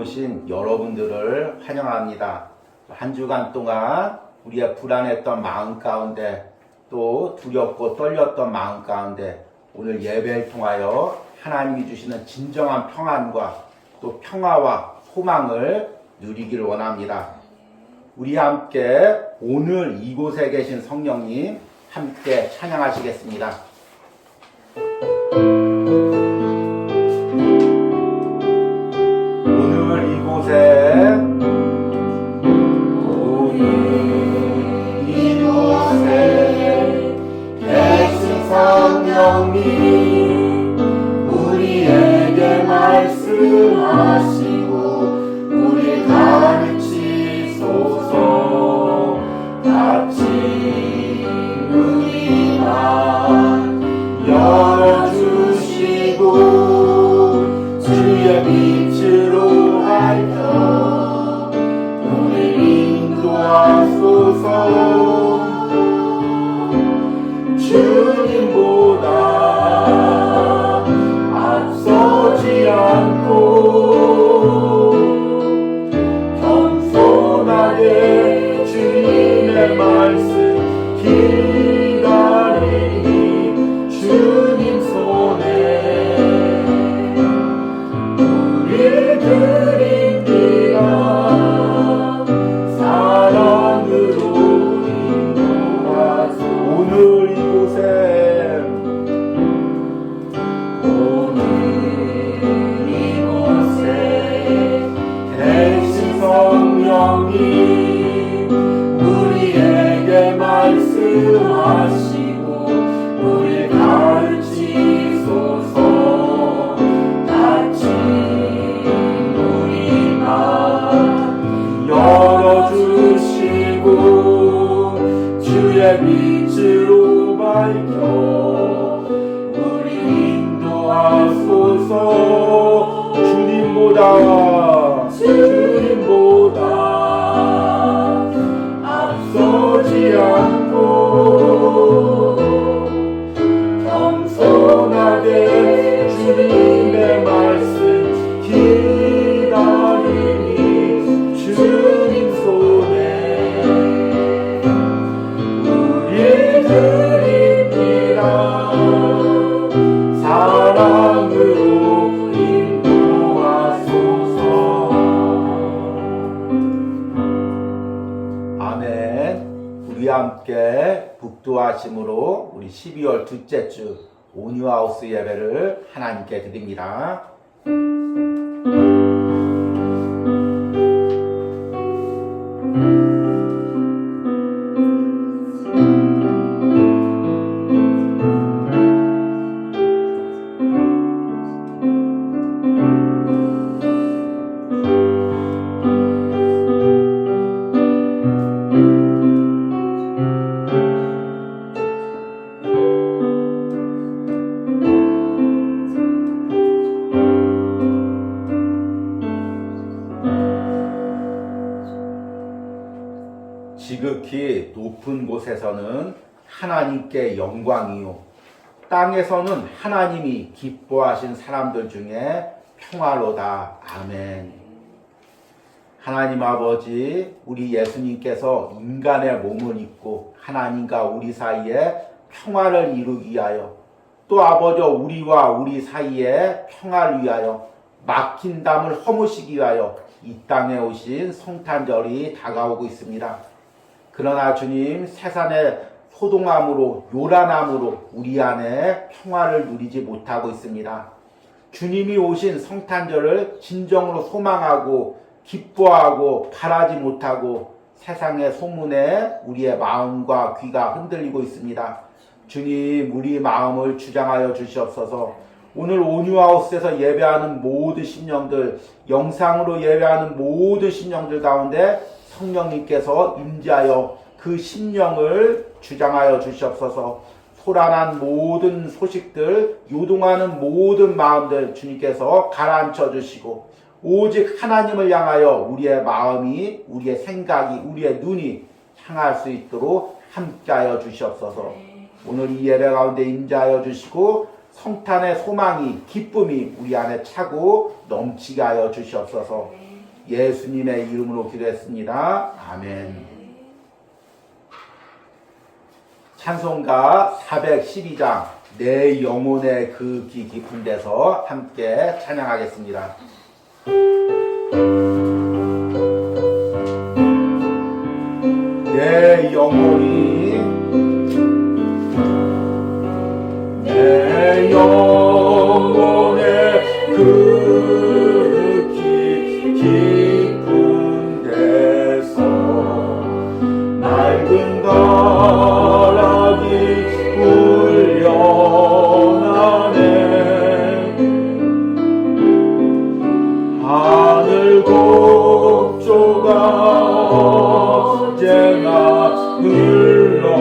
오신 여러분들을 환영합니다. 한 주간 동안 우리의 불안했던 마음 가운데 또 두렵고 떨렸던 마음 가운데 오늘 예배를 통하여 하나님이 주시는 진정한 평안과 또 평화와 소망을 누리기를 원합니다. 우리 함께 오늘 이곳에 계신 성령님 함께 찬양하시겠습니다. 오늘 이곳에 계신 성령님 우리에게 말씀하시고 우리 가르치소서. 같이 눈이만 열어주시고 주의 빛으로 밝혀 우리 인도하소서. 주님보다 앞서지 않고 겸손하게 주님의 말씀 기다리니 주님 손에 우리 드립니다. 사랑으로 인도하소서. 오늘 이곳에 계신 성령님 우리에게 말씀하시고 우리 가르치소서. 같이 우리만 열어주시고 주의 빛으로 밝혀 우리 인도하소서. 주님보다 앞서지 않고 겸손하게 주님의 말씀 기다리니 주님 손에 우리 드립니다. 사랑으로 인도하소서. 아멘. 우리 함께 북두하심으로 우리 12월 둘째 주 온유하우스 예배를 하나님께 드립니다. 지극히 높은 곳에서는 하나님께 영광이요 땅에서는 하나님이 기뻐하신 사람들 중에 평화로다. 아멘. 하나님 아버지, 우리 예수님께서 인간의 몸을 입고 하나님과 우리 사이에 평화를 이루기 위하여 또 아버지 우리와 우리 사이에 평화를 위하여 막힌 담을 허무시기 위하여 이 땅에 오신 성탄절이 다가오고 있습니다. 그러나 주님, 세상의 소동함으로 요란함으로 우리 안에 평화를 누리지 못하고 있습니다. 주님이 오신 성탄절을 진정으로 소망하고 기뻐하고 바라지 못하고 세상의 소문에 우리의 마음과 귀가 흔들리고 있습니다. 주님, 우리 마음을 주장하여 주시옵소서. 오늘 온유하우스에서 예배하는 모든 심령들, 영상으로 예배하는 모든 심령들 가운데 성령님께서 임재하여 그 심령을 주장하여 주시옵소서. 소란한 모든 소식들, 요동하는 모든 마음들 주님께서 가라앉혀 주시고 오직 하나님을 향하여 우리의 마음이, 우리의 생각이, 우리의 눈이 향할 수 있도록 함께하여 주시옵소서. 오늘 이 예배 가운데 임재하여 주시고 성탄의 소망이, 기쁨이 우리 안에 차고 넘치게 하여 주시옵소서. 예수님의 이름으로 기도했습니다. 아멘. 찬송가 412장 내 영혼의 그 귀 깊은 데서 함께 찬양하겠습니다. 내 영혼이 내 영혼의 그 귀 깊은 데서 맑은 바람이 울려나네. 하늘 곡조가 언제나 흘러나와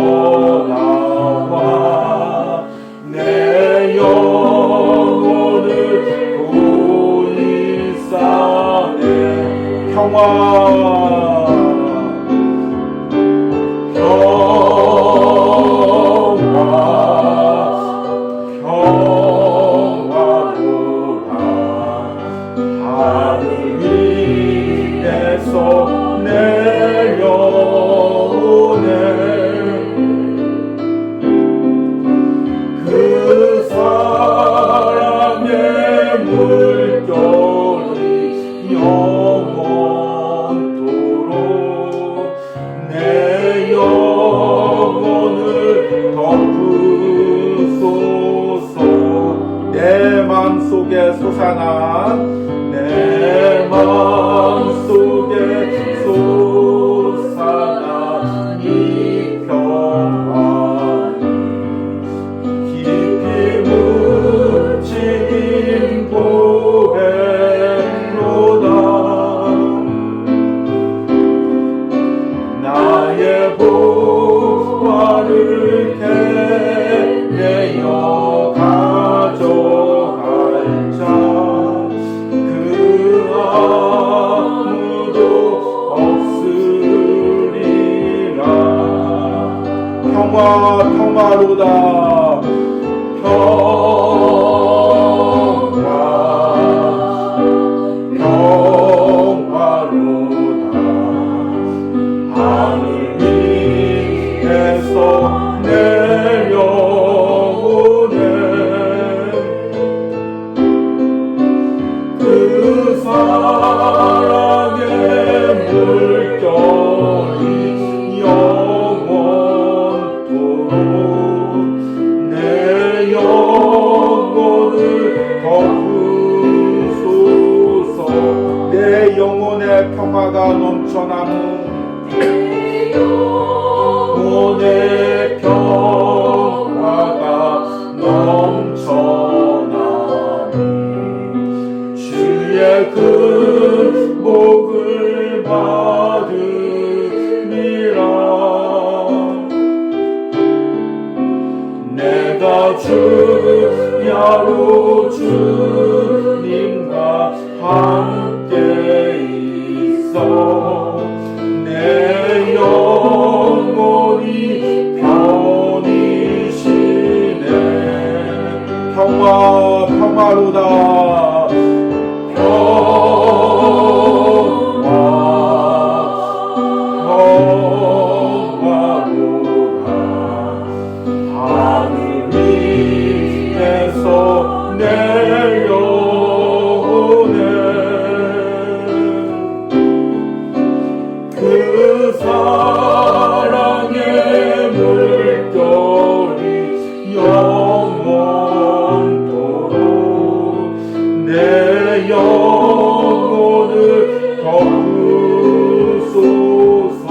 내 영혼을 고이 싸네. 평화로다. 하늘 위에서 내려오네. 그 사랑의 물결이 영원토록 내 영혼을 덮으소서. 내 마음속에 솟아난 내 마음속에 솟아난 이 평안이 깊이 묻힌 보배로다. 나의 보화를 캐내어 가져갈 자 그 아무도 없으리라. 평화로다. 평화로다. 하늘 위에서 내려오네. 그 사랑의 물결이 영원토록 내 영혼을 덮으소서. 내 영혼의 평화가 넘쳐나는 영혼의 평화가 넘쳐나니 주의 그 복을 받으리라. 내가 주야로 주님과 함께 있어 내 영혼이 편히 쉬네. 평화로다. 평화로다. 하늘 위에서 내려오네. 그 사랑의 물결이 영원토록 내 영혼을 덮으소서.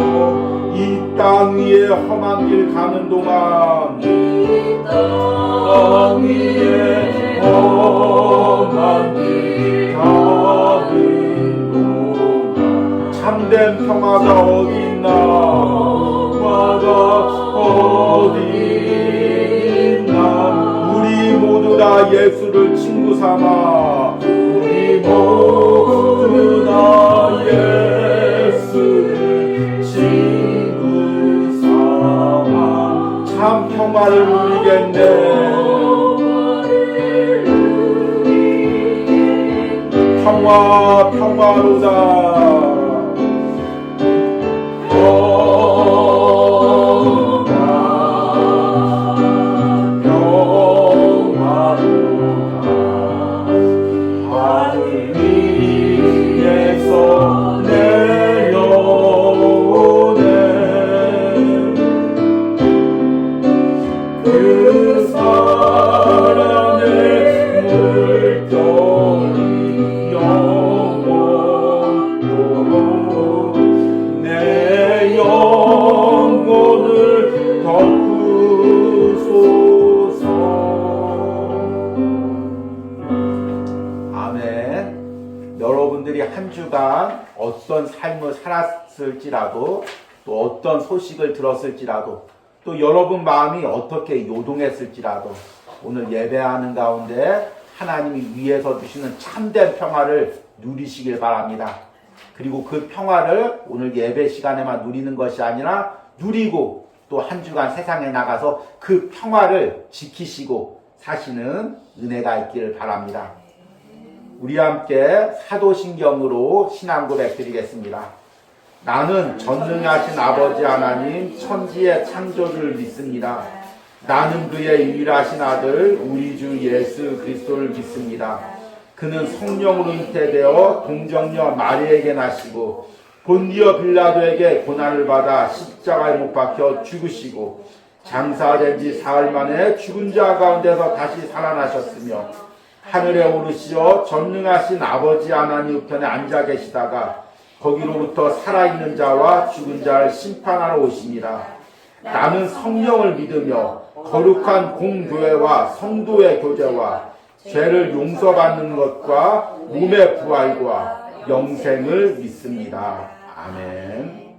이 땅 위에 험한 길 가는 동안 이 땅 위에 험한 길 가는 동안 참된 평화가 어디 있나. 평화가 어디 있나. 우리 모두 다 예수를 친구 삼아. 우리 모두 다 예수를 친구 삼아 참 평화를 누리겠네. 평화 평화로다. 여러분들이 한 주간 어떤 삶을 살았을지라도 또 어떤 소식을 들었을지라도 또 여러분 마음이 어떻게 요동했을지라도 오늘 예배하는 가운데 하나님이 위에서 주시는 참된 평화를 누리시길 바랍니다. 그리고 그 평화를 오늘 예배 시간에만 누리는 것이 아니라 누리고 또 한 주간 세상에 나가서 그 평화를 지키시고 사시는 은혜가 있기를 바랍니다. 우리 함께 사도신경으로 신앙 고백 드리겠습니다. 나는 전능하신 아버지 하나님 천지의 창조주를 믿습니다. 나는 그의 유일하신 아들 우리 주 예수 그리스도를 믿습니다. 그는 성령으로 잉태되어 동정녀 마리에게 나시고 본디어 빌라도에게 고난을 받아 십자가에 못 박혀 죽으시고 장사된 지 사흘 만에 죽은 자 가운데서 다시 살아나셨으며 하늘에 오르시어 전능하신 아버지 하나님 우편에 앉아 계시다가 거기로부터 살아있는 자와 죽은 자를 심판하러 오시니라. 나는 성령을 믿으며 거룩한 공교회와 성도의 교제와 죄를 용서받는 것과 몸의 부활과 영생을 믿습니다. 아멘.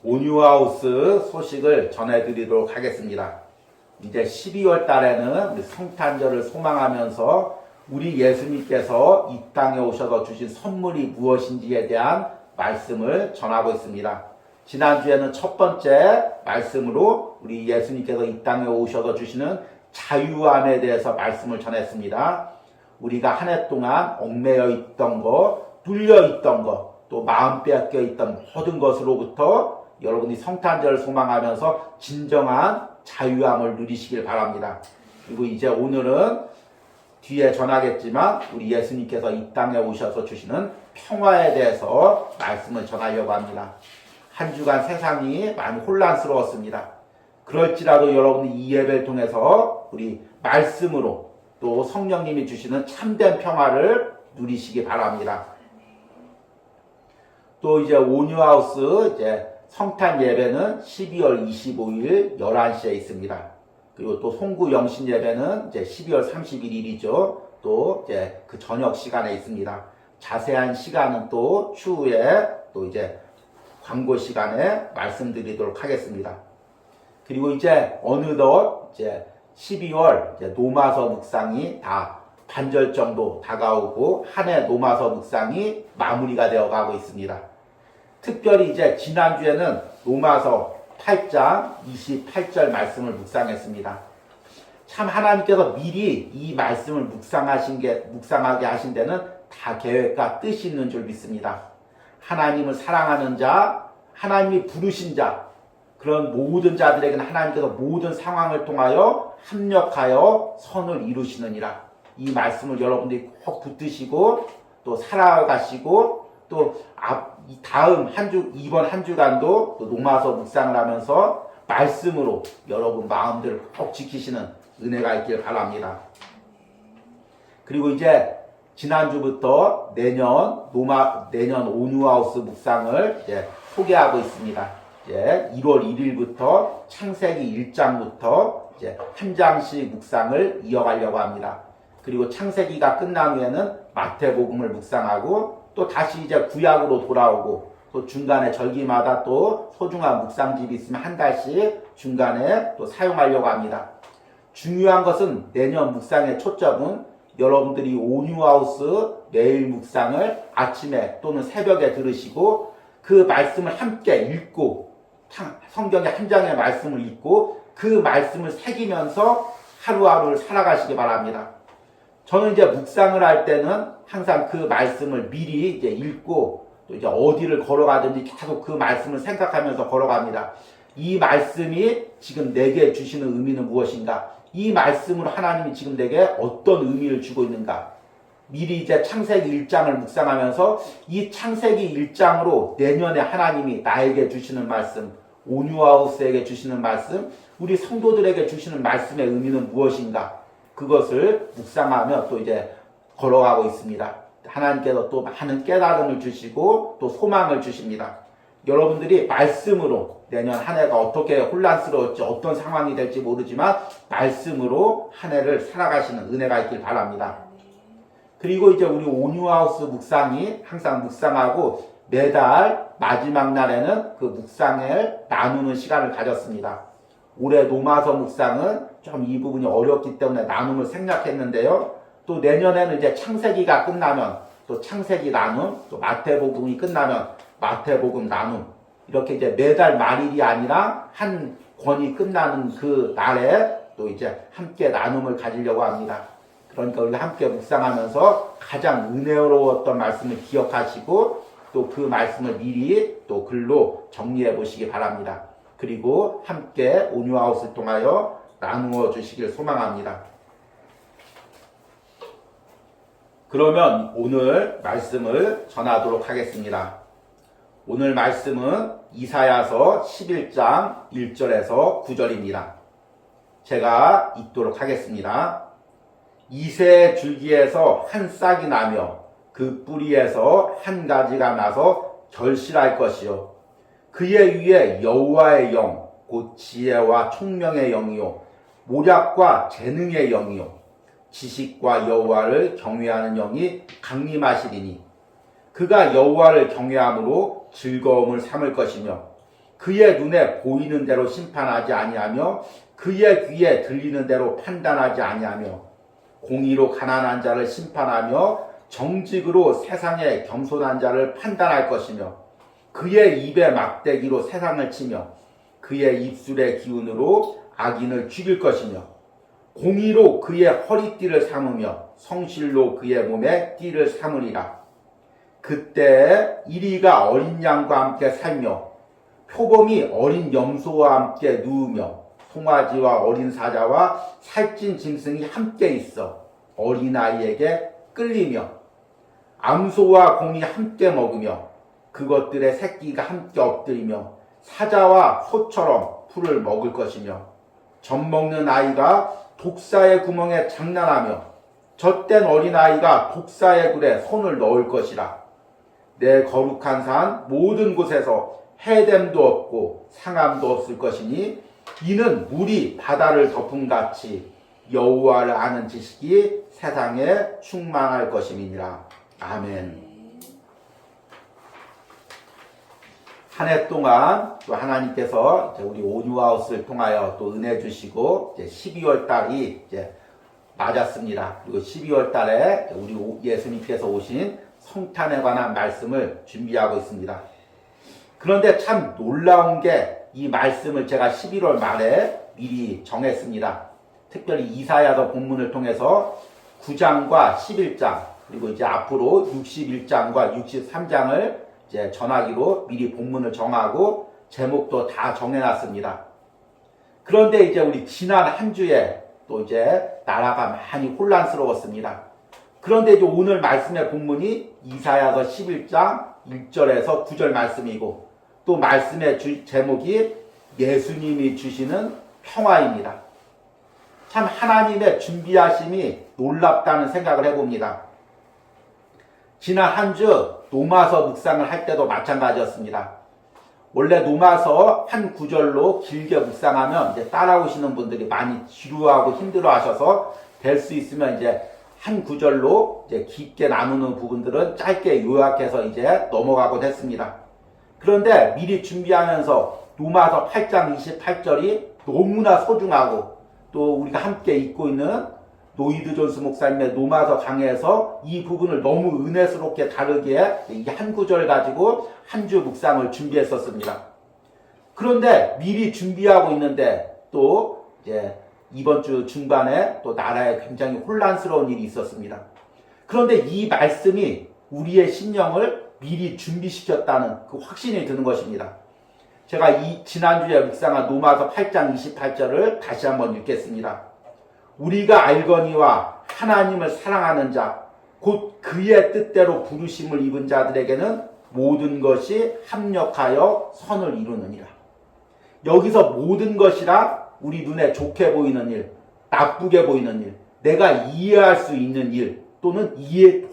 온유하우스 소식을 전해드리도록 하겠습니다. 이제 12월 달에는 우리 성탄절을 소망하면서 우리 예수님께서 이 땅에 오셔서 주신 선물이 무엇인지에 대한 말씀을 전하고 있습니다. 지난주에는 첫 번째 말씀으로 우리 예수님께서 이 땅에 오셔서 주시는 자유함에 대해서 말씀을 전했습니다. 우리가 한 해 동안 얽매여 있던 것, 눌려 있던 것, 또 마음 빼앗겨 있던 모든 것으로부터 여러분이 성탄절을 소망하면서 진정한 자유함을 누리시길 바랍니다. 그리고 이제 오늘은 뒤에 전하겠지만 우리 예수님께서 이 땅에 오셔서 주시는 평화에 대해서 말씀을 전하려고 합니다. 한 주간 세상이 많이 혼란스러웠습니다. 그럴지라도 여러분이 이 예배를 통해서 우리 말씀으로 또 성령님이 주시는 참된 평화를 누리시기 바랍니다. 또 이제 온유하우스 이제 성탄 예배는 12월 25일 11시에 있습니다. 그리고 또 송구 영신 예배는 이제 12월 31일이죠. 또 이제 그 저녁 시간에 있습니다. 자세한 시간은 또 추후에 또 이제 광고 시간에 말씀드리도록 하겠습니다. 그리고 이제 어느덧 이제 12월 이제 노마서 묵상이 다 반절 정도 다가오고 한 해 노마서 묵상이 마무리가 되어 가고 있습니다. 특별히 이제 지난주에는 로마서 8장 28절 말씀을 묵상했습니다. 참 하나님께서 미리 이 말씀을 묵상하게 하신 데는 다 계획과 뜻이 있는 줄 믿습니다. 하나님을 사랑하는 자, 하나님이 부르신 자, 그런 모든 자들에게는 하나님께서 모든 상황을 통하여 합력하여 선을 이루시느니라. 이 말씀을 여러분들이 꼭 붙드시고 또 살아가시고 또 다음 이번 한 주간도 또 로마서 묵상을 하면서 말씀으로 여러분 마음들을 꼭 지키시는 은혜가 있길 바랍니다. 그리고 이제 지난주부터 내년 온유하우스 묵상을 이제 소개하고 있습니다. 이제 1월 1일부터 창세기 1장부터 이제 한 장씩 묵상을 이어가려고 합니다. 그리고 창세기가 끝난 후에는 마태복음을 묵상하고 또 다시 이제 구약으로 돌아오고 또 중간에 절기마다 또 소중한 묵상집이 있으면 한 달씩 중간에 또 사용하려고 합니다. 중요한 것은 내년 묵상의 초점은 여러분들이 온유하우스 매일 묵상을 아침에 또는 새벽에 들으시고 그 말씀을 함께 읽고 성경의 한 장의 말씀을 읽고 그 말씀을 새기면서 하루하루를 살아가시기 바랍니다. 저는 이제 묵상을 할 때는 항상 그 말씀을 미리 이제 읽고 또 이제 어디를 걸어가든지 계속 그 말씀을 생각하면서 걸어갑니다. 이 말씀이 지금 내게 주시는 의미는 무엇인가? 이 말씀으로 하나님이 지금 내게 어떤 의미를 주고 있는가? 미리 이제 창세기 1장을 묵상하면서 이 창세기 1장으로 내년에 하나님이 나에게 주시는 말씀, 온유하우스에게 주시는 말씀, 우리 성도들에게 주시는 말씀의 의미는 무엇인가? 그것을 묵상하며 또 이제 걸어가고 있습니다. 하나님께서 또 많은 깨달음을 주시고 또 소망을 주십니다. 여러분들이 말씀으로 내년 한 해가 어떻게 혼란스러울지 어떤 상황이 될지 모르지만 말씀으로 한 해를 살아가시는 은혜가 있길 바랍니다. 그리고 이제 우리 온유하우스 묵상이 항상 묵상하고 매달 마지막 날에는 그 묵상을 나누는 시간을 가졌습니다. 올해 노마서 묵상은 좀 이 부분이 어렵기 때문에 나눔을 생략했는데요. 또 내년에는 이제 창세기가 끝나면 또 창세기 나눔, 또 마태복음이 끝나면 마태복음 나눔, 이렇게 이제 매달 말일이 아니라 한 권이 끝나는 그 날에 또 이제 함께 나눔을 가지려고 합니다. 그러니까 우리가 함께 묵상하면서 가장 은혜로웠던 말씀을 기억하시고 또 그 말씀을 미리 또 글로 정리해 보시기 바랍니다. 그리고 함께 온유하우스를 통하여 나누어 주시길 소망합니다. 그러면 오늘 말씀을 전하도록 하겠습니다. 오늘 말씀은 이사야서 11장 1절에서 9절입니다. 제가 읽도록 하겠습니다. 이새의 줄기에서 한 싹이 나며 그 뿌리에서 한 가지가 나서 결실할 것이요. 그의 위에 여호와의 영, 곧 지혜와 총명의 영이요, 모략과 재능의 영이요, 지식과 여호와를 경외하는 영이 강림하시리니 그가 여호와를 경외함으로 즐거움을 삼을 것이며 그의 눈에 보이는 대로 심판하지 아니하며 그의 귀에 들리는 대로 판단하지 아니하며 공의로 가난한 자를 심판하며 정직으로 세상에 겸손한 자를 판단할 것이며 그의 입에 막대기로 세상을 치며 그의 입술의 기운으로 악인을 죽일 것이며 공의로 그의 허리띠를 삼으며 성실로 그의 몸에 띠를 삼으리라. 그때 이리가 어린 양과 함께 살며 표범이 어린 염소와 함께 누우며 송아지와 어린 사자와 살찐 짐승이 함께 있어 어린아이에게 끌리며 암소와 곰이 함께 먹으며 그것들의 새끼가 함께 엎드리며 사자와 소처럼 풀을 먹을 것이며 젖 먹는 아이가 독사의 구멍에 장난하며 젖된 어린아이가 독사의 굴에 손을 넣을 것이라. 내 거룩한 산 모든 곳에서 해됨도 없고 상함도 없을 것이니 이는 물이 바다를 덮음같이 여호와를 아는 지식이 세상에 충만할 것임이니라. 아멘. 한 해 동안 또 하나님께서 우리 온유하우스를 통하여 또 은혜 주시고 이제 12월 달이 이제 맞았습니다. 그리고 12월 달에 우리 예수님께서 오신 성탄에 관한 말씀을 준비하고 있습니다. 그런데 참 놀라운 게 이 말씀을 제가 11월 말에 미리 정했습니다. 특별히 이사야서 본문을 통해서 9장과 11장 그리고 이제 앞으로 61장과 63장을 이제 전하기로 미리 본문을 정하고 제목도 다 정해놨습니다. 그런데 이제 우리 지난 한 주에 또 이제 나라가 많이 혼란스러웠습니다. 그런데 이제 오늘 말씀의 본문이 이사야서 11장 1절에서 9절 말씀이고 또 말씀의 제목이 예수님이 주시는 평화입니다. 참 하나님의 준비하심이 놀랍다는 생각을 해봅니다. 지난 한 주 노마서 묵상을 할 때도 마찬가지였습니다. 원래 노마서 한 구절로 길게 묵상하면 이제 따라오시는 분들이 많이 지루하고 힘들어 하셔서 될 수 있으면 이제 한 구절로 이제 깊게 나누는 부분들은 짧게 요약해서 이제 넘어가곤 했습니다. 그런데 미리 준비하면서 노마서 8장 28절이 너무나 소중하고 또 우리가 함께 읽고 있는 노이드 존스 목사님의 노마서 강해에서 이 부분을 너무 은혜스럽게 다루기에 이게 한 구절 가지고 한 주 묵상을 준비했었습니다. 그런데 미리 준비하고 있는데 또 이제 이번 주 중반에 또 나라에 굉장히 혼란스러운 일이 있었습니다. 그런데 이 말씀이 우리의 심령을 미리 준비시켰다는 그 확신이 드는 것입니다. 제가 지난주에 묵상한 로마서 8장 28절을 다시 한번 읽겠습니다. 우리가 알거니와 하나님을 사랑하는 자, 곧 그의 뜻대로 부르심을 입은 자들에게는 모든 것이 합력하여 선을 이루느니라. 여기서 모든 것이라 우리 눈에 좋게 보이는 일, 나쁘게 보이는 일, 내가 이해할 수 있는 일, 또는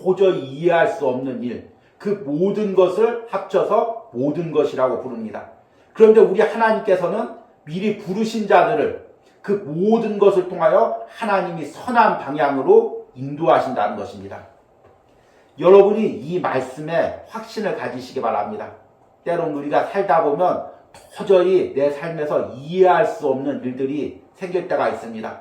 도저히 이해할 수 없는 일, 그 모든 것을 합쳐서 모든 것이라고 부릅니다. 그런데 우리 하나님께서는 미리 부르신 자들을 그 모든 것을 통하여 하나님이 선한 방향으로 인도하신다는 것입니다. 여러분이 이 말씀에 확신을 가지시기 바랍니다. 때론 우리가 살다 보면 도저히 내 삶에서 이해할 수 없는 일들이 생길 때가 있습니다.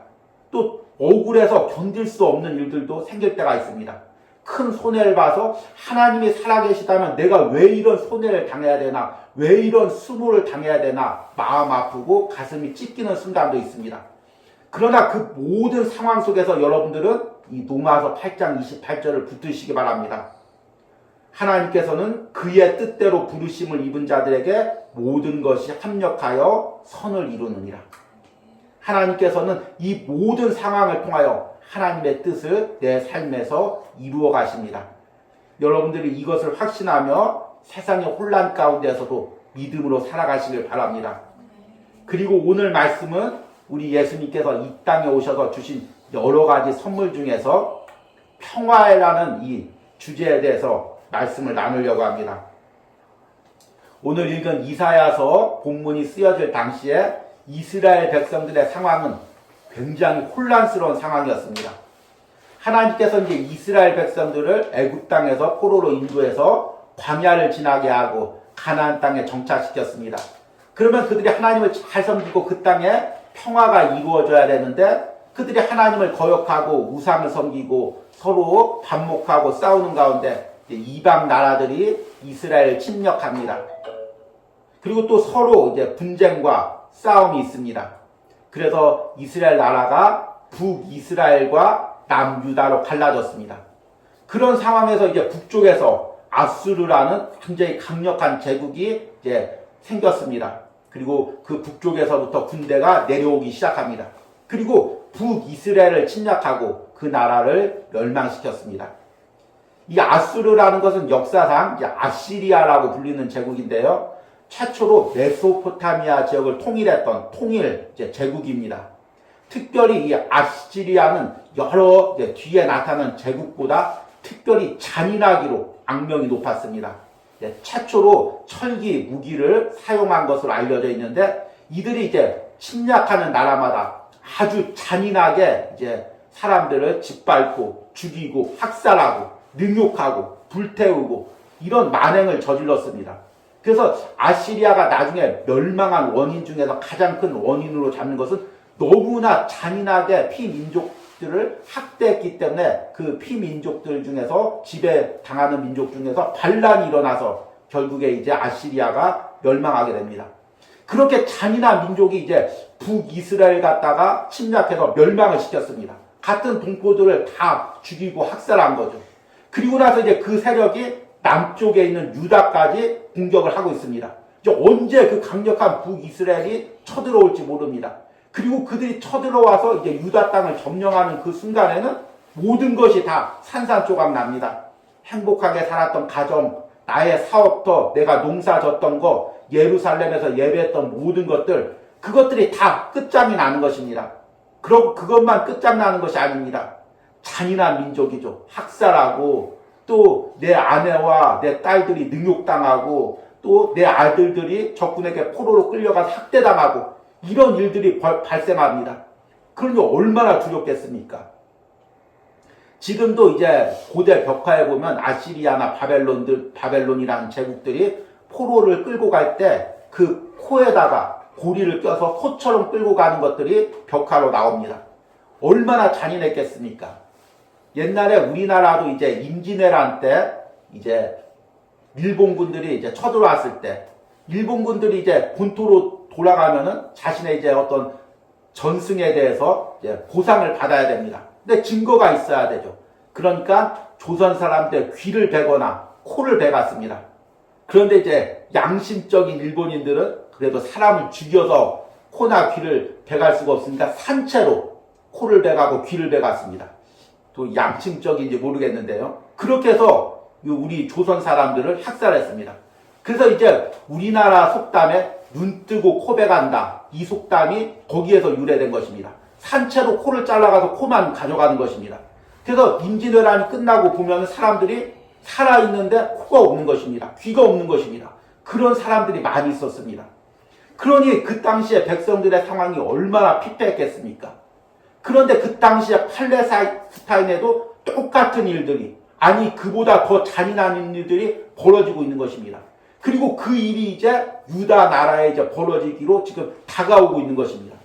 또 억울해서 견딜 수 없는 일들도 생길 때가 있습니다. 큰 손해를 봐서 하나님이 살아계시다면 내가 왜 이런 손해를 당해야 되나, 왜 이런 수모를 당해야 되나 마음 아프고 가슴이 찢기는 순간도 있습니다. 그러나 그 모든 상황 속에서 여러분들은 이 로마서 8장 28절을 붙드시기 바랍니다. 하나님께서는 그의 뜻대로 부르심을 입은 자들에게 모든 것이 합력하여 선을 이루느니라. 하나님께서는 이 모든 상황을 통하여 하나님의 뜻을 내 삶에서 이루어 가십니다. 여러분들이 이것을 확신하며 세상의 혼란 가운데서도 믿음으로 살아가시길 바랍니다. 그리고 오늘 말씀은 우리 예수님께서 이 땅에 오셔서 주신 여러 가지 선물 중에서 평화라는 이 주제에 대해서 말씀을 나누려고 합니다. 오늘 읽은 이사야서 본문이 쓰여질 당시에 이스라엘 백성들의 상황은 굉장히 혼란스러운 상황이었습니다. 하나님께서 이제 이스라엘 백성들을 애굽 땅에서 포로로 인도해서 광야를 지나게 하고 가나안 땅에 정착시켰습니다. 그러면 그들이 하나님을 잘 섬기고 그 땅에 평화가 이루어져야 되는데 그들이 하나님을 거역하고 우상을 섬기고 서로 반목하고 싸우는 가운데 이방 나라들이 이스라엘을 침략합니다. 그리고 또 서로 이제 분쟁과 싸움이 있습니다. 그래서 이스라엘 나라가 북이스라엘과 남유다로 갈라졌습니다. 그런 상황에서 이제 북쪽에서 아수르라는 굉장히 강력한 제국이 이제 생겼습니다. 그리고 그 북쪽에서부터 군대가 내려오기 시작합니다. 그리고 북이스라엘을 침략하고 그 나라를 멸망시켰습니다. 이 아수르라는 것은 역사상 이제 아시리아라고 불리는 제국인데요. 최초로 메소포타미아 지역을 통일했던 통일 제국입니다. 특별히 이 아시리아는 여러 뒤에 나타난 제국보다 특별히 잔인하기로 악명이 높았습니다. 최초로 철기 무기를 사용한 것으로 알려져 있는데 이들이 이제 침략하는 나라마다 아주 잔인하게 이제 사람들을 짓밟고 죽이고 학살하고 능욕하고 불태우고 이런 만행을 저질렀습니다. 그래서 아시리아가 나중에 멸망한 원인 중에서 가장 큰 원인으로 잡는 것은 너무나 잔인하게 피민족들을 학대했기 때문에 그 피민족들 중에서 지배당하는 민족 중에서 반란이 일어나서 결국에 이제 아시리아가 멸망하게 됩니다. 그렇게 잔인한 민족이 이제 북이스라엘 갔다가 침략해서 멸망을 시켰습니다. 같은 동포들을 다 죽이고 학살한 거죠. 그리고 나서 이제 그 세력이 남쪽에 있는 유다까지 공격을 하고 있습니다. 이제 언제 그 강력한 북이스라엘이 쳐들어올지 모릅니다. 그리고 그들이 쳐들어와서 이제 유다 땅을 점령하는 그 순간에는 모든 것이 다 산산조각 납니다. 행복하게 살았던 가정, 나의 사업터, 내가 농사 졌던 거, 예루살렘에서 예배했던 모든 것들, 그것들이 다 끝장이 나는 것입니다. 그럼 그것만 끝장나는 것이 아닙니다. 잔인한 민족이죠. 학살하고 또 내 아내와 내 딸들이 능욕당하고 또 내 아들들이 적군에게 포로로 끌려가서 학대당하고 이런 일들이 발생합니다. 그러니 얼마나 두렵겠습니까? 지금도 이제 고대 벽화에 보면 아시리아나 바벨론이라는 제국들이 포로를 끌고 갈 때 그 코에다가 고리를 껴서 소처럼 끌고 가는 것들이 벽화로 나옵니다. 얼마나 잔인했겠습니까? 옛날에 우리나라도 이제 임진왜란 때 이제 일본군들이 이제 쳐들어왔을 때 일본군들이 이제 본토로 돌아가면은 자신의 이제 어떤 전승에 대해서 이제 보상을 받아야 됩니다. 근데 증거가 있어야 되죠. 그러니까 조선 사람들 귀를 베거나 코를 베갔습니다. 그런데 이제 양심적인 일본인들은 그래도 사람을 죽여서 코나 귀를 베갈 수가 없으니까 산채로 코를 베가고 귀를 베갔습니다. 또 양심적인지 모르겠는데요. 그렇게 해서 우리 조선 사람들을 학살했습니다. 그래서 이제 우리나라 속담에 눈 뜨고 코 베간다. 이 속담이 거기에서 유래된 것입니다. 산채로 코를 잘라가서 코만 가져가는 것입니다. 그래서 임진왜란이 끝나고 보면 사람들이 살아있는데 코가 없는 것입니다. 귀가 없는 것입니다. 그런 사람들이 많이 있었습니다. 그러니 그 당시에 백성들의 상황이 얼마나 피폐했겠습니까? 그런데 그 당시에 팔레스타인에도 똑같은 일들이, 아니 그보다 더 잔인한 일들이 벌어지고 있는 것입니다. 그리고 그 일이 이제 유다 나라에 이제 벌어지기로 지금 다가오고 있는 것입니다.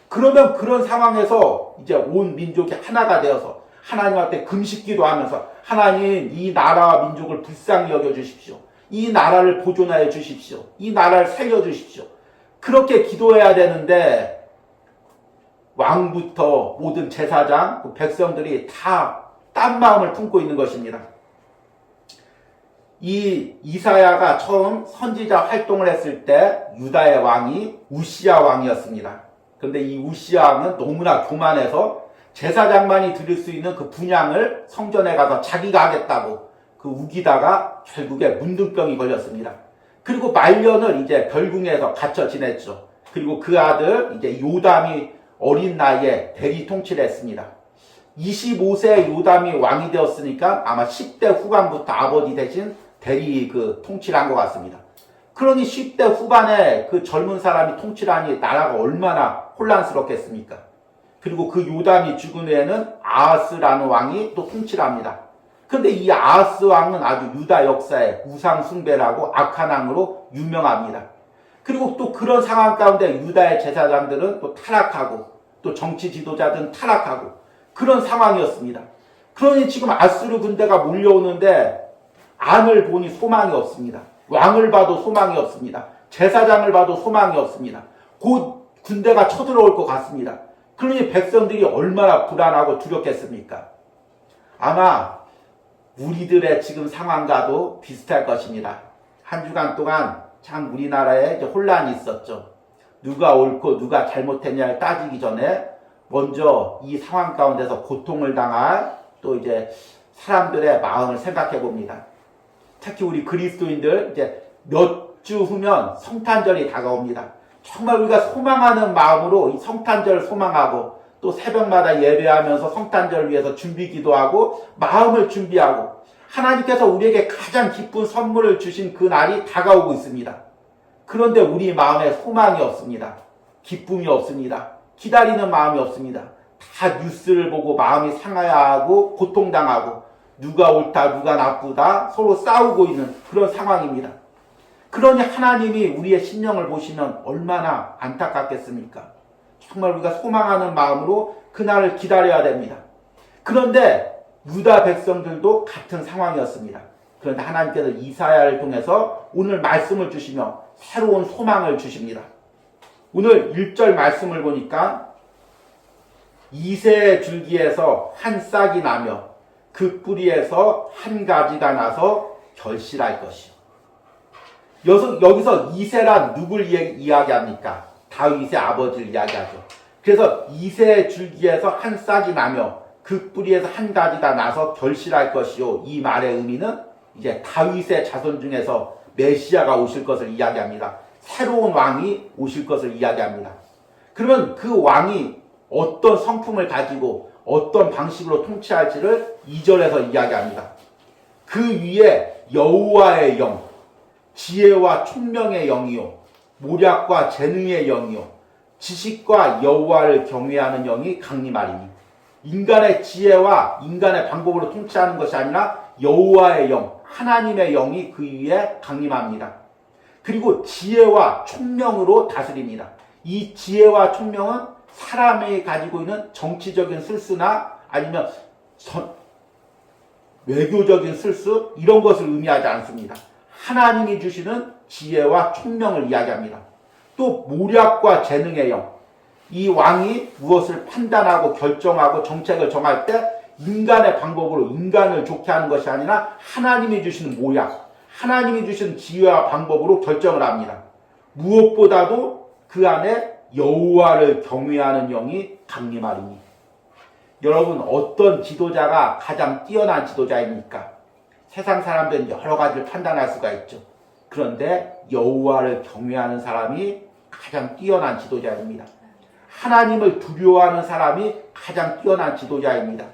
그러면 그런 상황에서 이제 온 민족이 하나가 되어서 하나님한테 금식기도 하면서 하나님 이 나라와 민족을 불쌍히 여겨주십시오. 이 나라를 보존하여 주십시오. 이 나라를 살려주십시오. 그렇게 기도해야 되는데 왕부터 모든 제사장, 백성들이 다 딴 마음을 품고 있는 것입니다. 이 이사야가 처음 선지자 활동을 했을 때 유다의 왕이 우시야 왕이었습니다. 그런데 이 우시야 왕은 너무나 교만해서 제사장만이 드릴 수 있는 그 분향을 성전에 가서 자기가 하겠다고 그 우기다가 결국에 문둥병이 걸렸습니다. 그리고 말년을 이제 별궁에서 갇혀 지냈죠. 그리고 그 아들 이제 요담이 어린 나이에 대리 통치를 했습니다. 25세 요담이 왕이 되었으니까 아마 10대 후반부터 아버지 대신 대리 그 통치를 한 것 같습니다. 그러니 10대 후반에 그 젊은 사람이 통치를 하니 나라가 얼마나 혼란스럽겠습니까? 그리고 그 요담이 죽은 후에는 아하스라는 왕이 또 통치를 합니다. 그런데 이 아하스 왕은 아주 유다 역사의 우상 숭배라고 악한 왕으로 유명합니다. 그리고 또 그런 상황 가운데 유다의 제사장들은 또 타락하고 또 정치 지도자들은 타락하고 그런 상황이었습니다. 그러니 지금 아수르 군대가 몰려오는데 안을 보니 소망이 없습니다. 왕을 봐도 소망이 없습니다. 제사장을 봐도 소망이 없습니다. 곧 군대가 쳐들어올 것 같습니다. 그러니 백성들이 얼마나 불안하고 두렵겠습니까? 아마 우리들의 지금 상황과도 비슷할 것입니다. 한 주간 동안 참 우리나라에 이제 혼란이 있었죠. 누가 옳고 누가 잘못했냐를 따지기 전에 먼저 이 상황 가운데서 고통을 당할 또 이제 사람들의 마음을 생각해 봅니다. 특히 우리 그리스도인들 이제 몇 주 후면 성탄절이 다가옵니다. 정말 우리가 소망하는 마음으로 이 성탄절을 소망하고 또 새벽마다 예배하면서 성탄절을 위해서 준비 기도하고 마음을 준비하고 하나님께서 우리에게 가장 기쁜 선물을 주신 그 날이 다가오고 있습니다. 그런데 우리 마음에 소망이 없습니다. 기쁨이 없습니다. 기다리는 마음이 없습니다. 다 뉴스를 보고 마음이 상하여하고 고통당하고 누가 옳다 누가 나쁘다 서로 싸우고 있는 그런 상황입니다. 그러니 하나님이 우리의 심령을 보시면 얼마나 안타깝겠습니까? 정말 우리가 소망하는 마음으로 그날을 기다려야 됩니다. 그런데 유다 백성들도 같은 상황이었습니다. 그런데 하나님께서 이사야를 통해서 오늘 말씀을 주시며 새로운 소망을 주십니다. 오늘 1절 말씀을 보니까 이새의 줄기에서 한 싹이 나며 그 뿌리에서 한 가지가 나서 결실할 것이요. 여기서 이새란 누굴 이야기합니까? 다윗의 아버지를 이야기하죠. 그래서 이새의 줄기에서 한 싹이 나며 그 뿌리에서 한 가지가 나서 결실할 것이요. 이 말의 의미는 이제 다윗의 자손 중에서 메시아가 오실 것을 이야기합니다. 새로운 왕이 오실 것을 이야기합니다. 그러면 그 왕이 어떤 성품을 가지고 어떤 방식으로 통치할지를 2절에서 이야기합니다. 그 위에 여호와의 영, 지혜와 총명의 영이요, 모략과 재능의 영이요, 지식과 여호와를 경외하는 영이 강림하리니. 인간의 지혜와 인간의 방법으로 통치하는 것이 아니라 여호와의 영, 하나님의 영이 그 위에 강림합니다. 그리고 지혜와 총명으로 다스립니다. 이 지혜와 총명은 사람이 가지고 있는 정치적인 술수나 아니면 외교적인 술수 이런 것을 의미하지 않습니다. 하나님이 주시는 지혜와 총명을 이야기합니다. 또 모략과 재능의 영, 이 왕이 무엇을 판단하고 결정하고 정책을 정할 때 인간의 방법으로 인간을 좋게 하는 것이 아니라 하나님이 주시는 모약, 하나님이 주신 지혜와 방법으로 결정을 합니다. 무엇보다도 그 안에 여호와를 경외하는 영이 강림하리니. 여러분, 어떤 지도자가 가장 뛰어난 지도자입니까? 세상 사람들은 여러 가지를 판단할 수가 있죠. 그런데 여호와를 경외하는 사람이 가장 뛰어난 지도자입니다. 하나님을 두려워하는 사람이 가장 뛰어난 지도자입니다.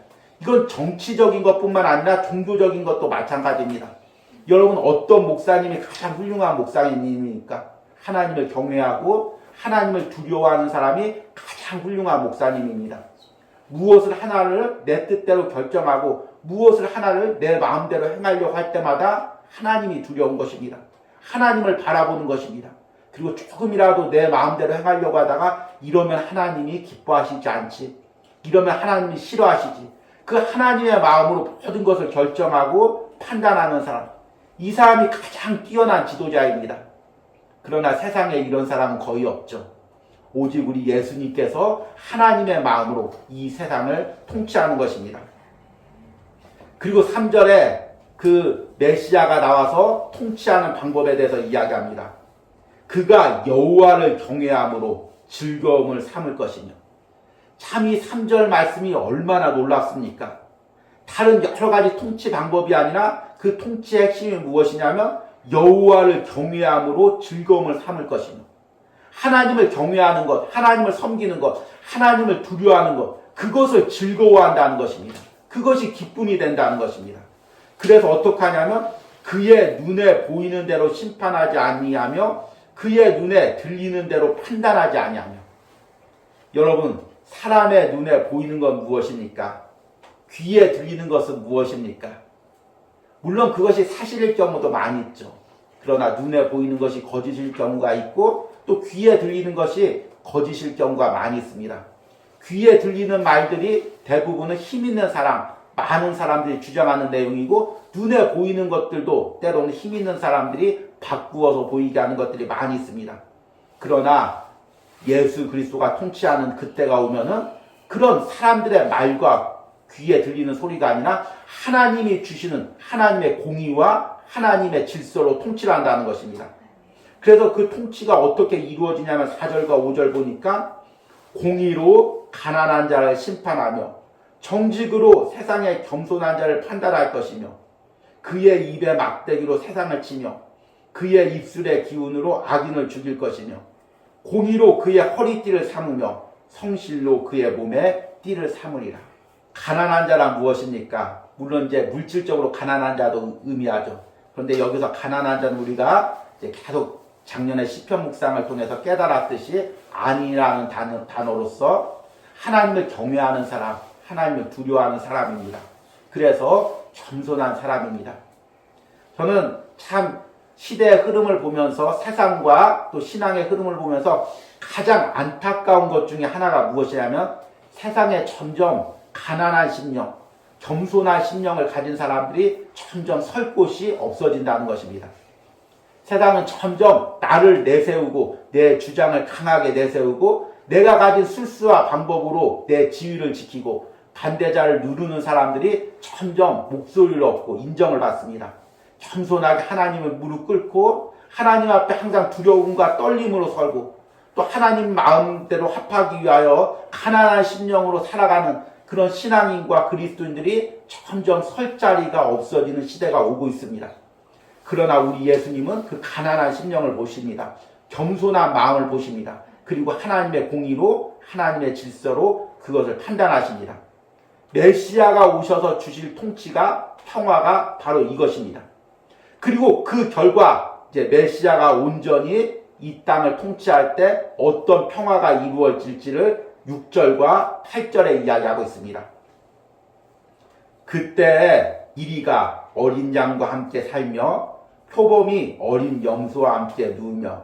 이건 정치적인 것뿐만 아니라 종교적인 것도 마찬가지입니다. 여러분, 어떤 목사님이 가장 훌륭한 목사님입니까? 하나님을 경외하고 하나님을 두려워하는 사람이 가장 훌륭한 목사님입니다. 무엇을 하나를 내 뜻대로 결정하고 무엇을 하나를 내 마음대로 행하려고 할 때마다 하나님이 두려운 것입니다. 하나님을 바라보는 것입니다. 그리고 조금이라도 내 마음대로 행하려고 하다가 이러면 하나님이 기뻐하시지 않지, 이러면 하나님이 싫어하시지, 그 하나님의 마음으로 모든 것을 결정하고 판단하는 사람, 이 사람이 가장 뛰어난 지도자입니다. 그러나 세상에 이런 사람은 거의 없죠. 오직 우리 예수님께서 하나님의 마음으로 이 세상을 통치하는 것입니다. 그리고 3절에 그 메시아가 나와서 통치하는 방법에 대해서 이야기합니다. 그가 여호와를 경외함으로 즐거움을 삼을 것이며. 참 이 3절 말씀이 얼마나 놀랍습니까? 다른 여러 가지 통치 방법이 아니라 그 통치의 핵심이 무엇이냐면 여호와를 경외함으로 즐거움을 삼을 것이며, 하나님을 경외하는 것, 하나님을 섬기는 것, 하나님을 두려워하는 것, 그것을 즐거워한다는 것입니다. 그것이 기쁨이 된다는 것입니다. 그래서 어떻게 하냐면 그의 눈에 보이는 대로 심판하지 아니하며 그의 눈에 들리는 대로 판단하지 아니하며. 여러분, 사람의 눈에 보이는 건 무엇입니까? 귀에 들리는 것은 무엇입니까? 물론 그것이 사실일 경우도 많이 있죠. 그러나 눈에 보이는 것이 거짓일 경우가 있고 또 귀에 들리는 것이 거짓일 경우가 많이 있습니다. 귀에 들리는 말들이 대부분은 힘 있는 사람, 많은 사람들이 주장하는 내용이고, 눈에 보이는 것들도 때로는 힘 있는 사람들이 바꾸어서 보이게 하는 것들이 많이 있습니다. 그러나 예수 그리스도가 통치하는 그때가 오면은 그런 사람들의 말과 귀에 들리는 소리가 아니라 하나님이 주시는 하나님의 공의와 하나님의 질서로 통치를 한다는 것입니다. 그래서 그 통치가 어떻게 이루어지냐면 4절과 5절 보니까 공의로 가난한 자를 심판하며 정직으로 세상의 겸손한 자를 판단할 것이며 그의 입의 막대기로 세상을 치며 그의 입술의 기운으로 악인을 죽일 것이며 공의로 그의 허리띠를 삼으며 성실로 그의 몸에 띠를 삼으리라. 가난한 자란 무엇입니까? 물론 이제 물질적으로 가난한 자도 의미하죠. 그런데 여기서 가난한 자는 우리가 이제 계속 작년에 시편 묵상을 통해서 깨달았듯이 아니라는 단어로서 하나님을 경외하는 사람, 하나님을 두려워하는 사람입니다. 그래서 겸손한 사람입니다. 저는 참 시대의 흐름을 보면서 세상과 또 신앙의 흐름을 보면서 가장 안타까운 것 중에 하나가 무엇이냐면 세상에 점점 가난한 심령, 겸손한 심령을 가진 사람들이 점점 설 곳이 없어진다는 것입니다. 세상은 점점 나를 내세우고 내 주장을 강하게 내세우고 내가 가진 술수와 방법으로 내 지위를 지키고 반대자를 누르는 사람들이 점점 목소리를 얻고 인정을 받습니다. 겸손하게 하나님을 무릎 꿇고 하나님 앞에 항상 두려움과 떨림으로 설고 또 하나님 마음대로 합하기 위하여 가난한 심령으로 살아가는 그런 신앙인과 그리스도인들이 점점 설 자리가 없어지는 시대가 오고 있습니다. 그러나 우리 예수님은 그 가난한 심령을 보십니다. 겸손한 마음을 보십니다. 그리고 하나님의 공의로 하나님의 질서로 그것을 판단하십니다. 메시아가 오셔서 주실 통치가 평화가 바로 이것입니다. 그리고 그 결과 이제 메시아가 온전히 이 땅을 통치할 때 어떤 평화가 이루어질지를 6절과 8절에 이야기하고 있습니다. 그때 이리가 어린 양과 함께 살며 표범이 어린 염소와 함께 누우며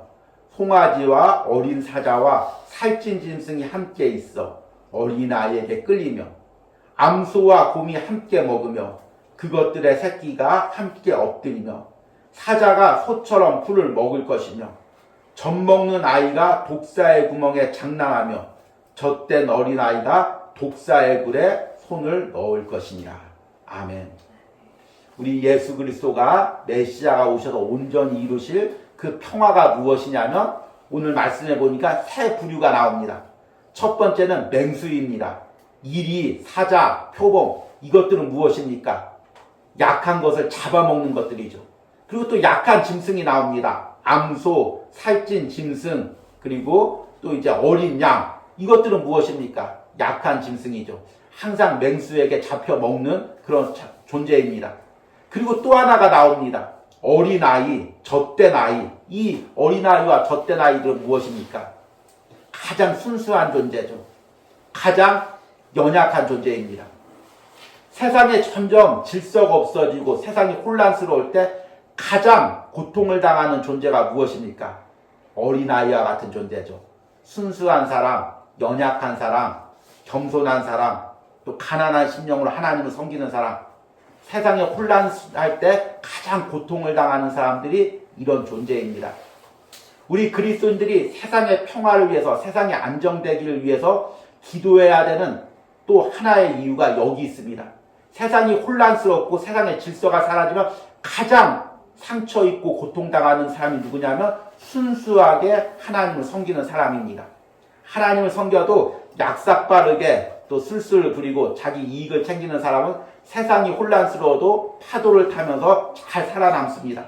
송아지와 어린 사자와 살찐 짐승이 함께 있어 어린아이에게 끌리며 암소와 곰이 함께 먹으며 그것들의 새끼가 함께 엎드리며 사자가 소처럼 풀을 먹을 것이며 젖 먹는 아이가 독사의 구멍에 장난하며 젖된 어린아이가 독사의 굴에 손을 넣을 것이니라. 아멘. 우리 예수 그리스도가 메시아가 오셔서 온전히 이루실 그 평화가 무엇이냐면 오늘 말씀해 보니까 세 부류가 나옵니다. 첫 번째는 맹수입니다. 이리, 사자, 표범, 이것들은 무엇입니까? 약한 것을 잡아먹는 것들이죠. 그리고 또 약한 짐승이 나옵니다. 암소, 살찐 짐승, 그리고 또 이제 어린 양, 이것들은 무엇입니까? 약한 짐승이죠. 항상 맹수에게 잡혀 먹는 그런 존재입니다. 그리고 또 하나가 나옵니다. 어린아이, 젖된 아이. 이 어린아이와 젖된 아이들은 무엇입니까? 가장 순수한 존재죠. 가장 연약한 존재입니다. 세상에 점점 질서가 없어지고 세상이 혼란스러울 때 가장 고통을 당하는 존재가 무엇입니까? 어린아이와 같은 존재죠. 순수한 사람, 연약한 사람, 겸손한 사람, 또 가난한 심령으로 하나님을 섬기는 사람, 세상에 혼란할 때 가장 고통을 당하는 사람들이 이런 존재입니다. 우리 그리스도인들이 세상의 평화를 위해서, 세상이 안정되기를 위해서 기도해야 되는 또 하나의 이유가 여기 있습니다. 세상이 혼란스럽고 세상의 질서가 사라지면 가장 상처 입고 고통당하는 사람이 누구냐면 순수하게 하나님을 섬기는 사람입니다. 하나님을 섬겨도 약삭빠르게 또 술술 부리고 자기 이익을 챙기는 사람은 세상이 혼란스러워도 파도를 타면서 잘 살아남습니다.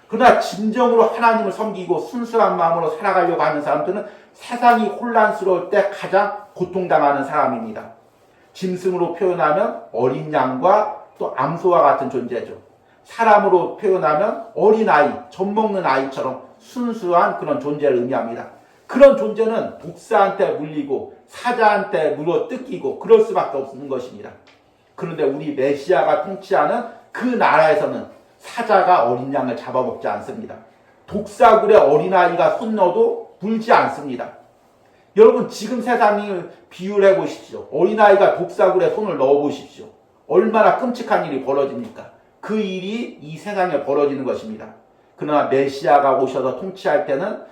그러나 진정으로 하나님을 섬기고 순수한 마음으로 살아가려고 하는 사람들은 세상이 혼란스러울 때 가장 고통당하는 사람입니다. 짐승으로 표현하면 어린 양과 또 암소와 같은 존재죠. 사람으로 표현하면 어린아이, 젖먹는 아이처럼 순수한 그런 존재를 의미합니다. 그런 존재는 독사한테 물리고 사자한테 물어 뜯기고 그럴 수밖에 없는 것입니다. 그런데 우리 메시아가 통치하는 그 나라에서는 사자가 어린 양을 잡아먹지 않습니다. 독사굴에 어린아이가 손 넣어도 물지 않습니다. 여러분 지금 세상을 비유를 해보십시오. 어린아이가 독사굴에 손을 넣어보십시오. 얼마나 끔찍한 일이 벌어집니까? 그 일이 이 세상에 벌어지는 것입니다. 그러나 메시아가 오셔서 통치할 때는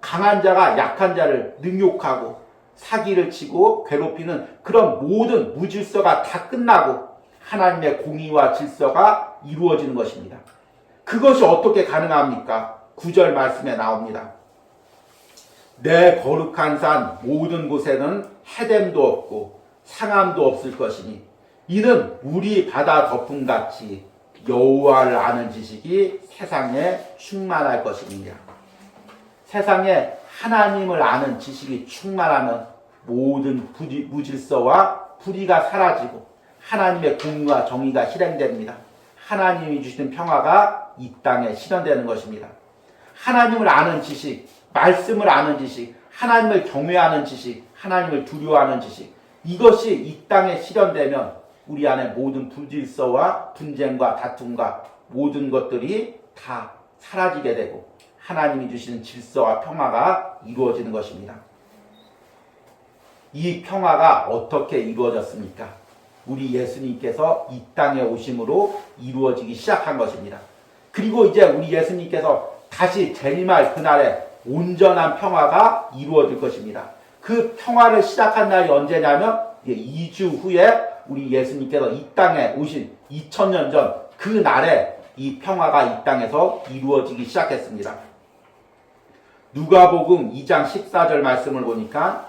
강한 자가 약한 자를 능욕하고 사기를 치고 괴롭히는 그런 모든 무질서가 다 끝나고 하나님의 공의와 질서가 이루어지는 것입니다. 그것이 어떻게 가능합니까? 9절 말씀에 나옵니다. 내 거룩한 산 모든 곳에는 해됨도 없고 상함도 없을 것이니 이는 물이 바다 거품같이 여호와를 아는 지식이 세상에 충만할 것입니다. 세상에 하나님을 아는 지식이 충만하면 모든 무질서와 불의가 사라지고 하나님의 공의와 정의가 실행됩니다. 하나님이 주시는 평화가 이 땅에 실현되는 것입니다. 하나님을 아는 지식, 말씀을 아는 지식, 하나님을 경외하는 지식, 하나님을 두려워하는 지식, 이것이 이 땅에 실현되면 우리 안에 모든 불질서와 분쟁과 다툼과 모든 것들이 다 사라지게 되고 하나님이 주시는 질서와 평화가 이루어지는 것입니다. 이 평화가 어떻게 이루어졌습니까? 우리 예수님께서 이 땅에 오심으로 이루어지기 시작한 것입니다. 그리고 이제 우리 예수님께서 다시 재림할 그날에 온전한 평화가 이루어질 것입니다. 그 평화를 시작한 날이 언제냐면 2주 후에 우리 예수님께서 이 땅에 오신 2000년 전 그 날에 이 평화가 이 땅에서 이루어지기 시작했습니다. 누가복음 2장 14절 말씀을 보니까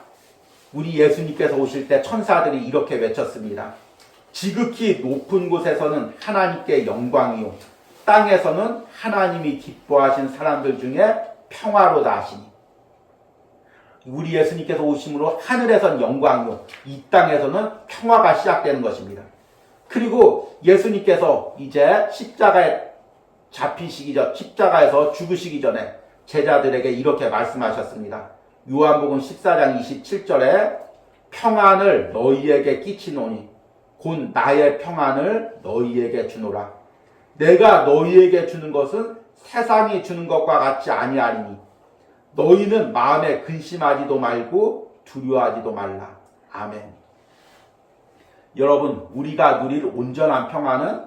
우리 예수님께서 오실 때 천사들이 이렇게 외쳤습니다. 지극히 높은 곳에서는 하나님께 영광이요 땅에서는 하나님이 기뻐하신 사람들 중에 평화로다 하시니. 우리 예수님께서 오심으로 하늘에선 영광이요 이 땅에서는 평화가 시작되는 것입니다. 그리고 예수님께서 이제 십자가에 잡히시기 전, 십자가에서 죽으시기 전에 제자들에게 이렇게 말씀하셨습니다. 요한복음 14장 27절에 평안을 너희에게 끼치노니 곧 나의 평안을 너희에게 주노라. 내가 너희에게 주는 것은 세상이 주는 것과 같지 아니하리니 너희는 마음에 근심하지도 말고 두려워하지도 말라. 아멘. 여러분, 우리가 누릴 온전한 평안은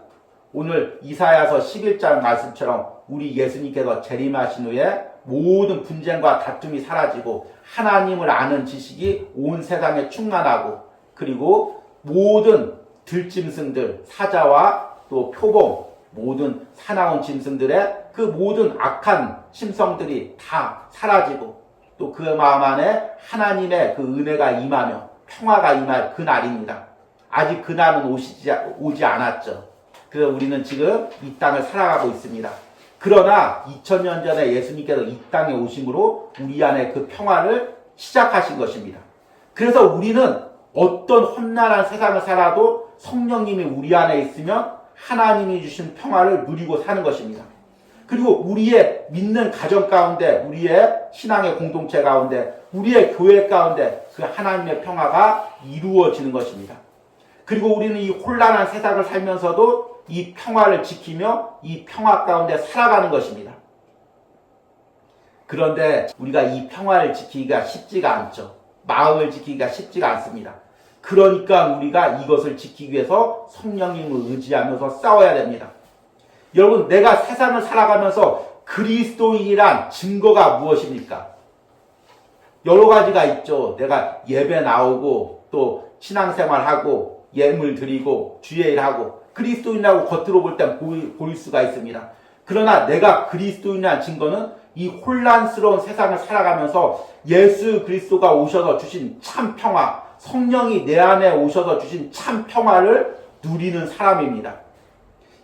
오늘 이사야서 11장 말씀처럼 우리 예수님께서 재림하신 후에 모든 분쟁과 다툼이 사라지고 하나님을 아는 지식이 온 세상에 충만하고 그리고 모든 들짐승들, 사자와 또 표범, 모든 사나운 짐승들의 그 모든 악한 심성들이 다 사라지고 또 그 마음 안에 하나님의 그 은혜가 임하며 평화가 임할 그 날입니다. 아직 그 날은 오지 않았죠. 그래서 우리는 지금 이 땅을 살아가고 있습니다. 그러나 2000년 전에 예수님께서 이 땅에 오심으로 우리 안에 그 평화를 시작하신 것입니다. 그래서 우리는 어떤 험난한 세상을 살아도 성령님이 우리 안에 있으면 하나님이 주신 평화를 누리고 사는 것입니다. 그리고 우리의 믿는 가정 가운데, 우리의 신앙의 공동체 가운데, 우리의 교회 가운데 그 하나님의 평화가 이루어지는 것입니다. 그리고 우리는 이 혼란한 세상을 살면서도 이 평화를 지키며 이 평화 가운데 살아가는 것입니다. 그런데 우리가 이 평화를 지키기가 쉽지가 않죠. 마음을 지키기가 쉽지가 않습니다. 그러니까 우리가 이것을 지키기 위해서 성령님을 의지하면서 싸워야 됩니다. 여러분, 내가 세상을 살아가면서 그리스도인이란 증거가 무엇입니까? 여러 가지가 있죠. 내가 예배 나오고 또 신앙생활하고 예물 드리고 주일하고 그리스도인이라고 겉으로 볼 땐 보일 수가 있습니다. 그러나 내가 그리스도인이라는 증거는 이 혼란스러운 세상을 살아가면서 예수 그리스도가 오셔서 주신 참 평화, 성령이 내 안에 오셔서 주신 참 평화를 누리는 사람입니다.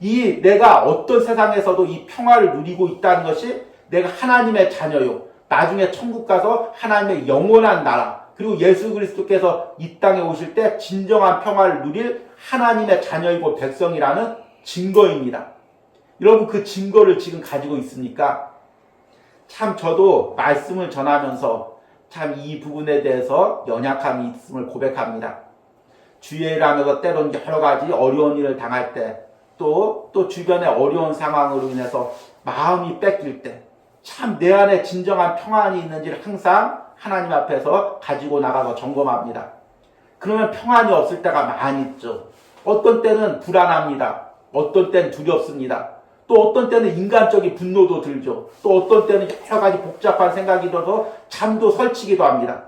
이 내가 어떤 세상에서도 이 평화를 누리고 있다는 것이 내가 하나님의 자녀요. 나중에 천국 가서 하나님의 영원한 나라, 그리고 예수 그리스도께서 이 땅에 오실 때 진정한 평화를 누릴 하나님의 자녀이고 백성이라는 증거입니다. 여러분, 그 증거를 지금 가지고 있습니까? 참 저도 말씀을 전하면서 참 이 부분에 대해서 연약함이 있음을 고백합니다. 주의를 하면서 때론 여러 가지 어려운 일을 당할 때, 또 주변의 어려운 상황으로 인해서 마음이 뺏길 때, 참 내 안에 진정한 평안이 있는지를 항상 하나님 앞에서 가지고 나가서 점검합니다. 그러면 평안이 없을 때가 많이 있죠. 어떤 때는 불안합니다. 어떤 때는 두렵습니다. 또 어떤 때는 인간적인 분노도 들죠. 또 어떤 때는 여러 가지 복잡한 생각이 들어서 잠도 설치기도 합니다.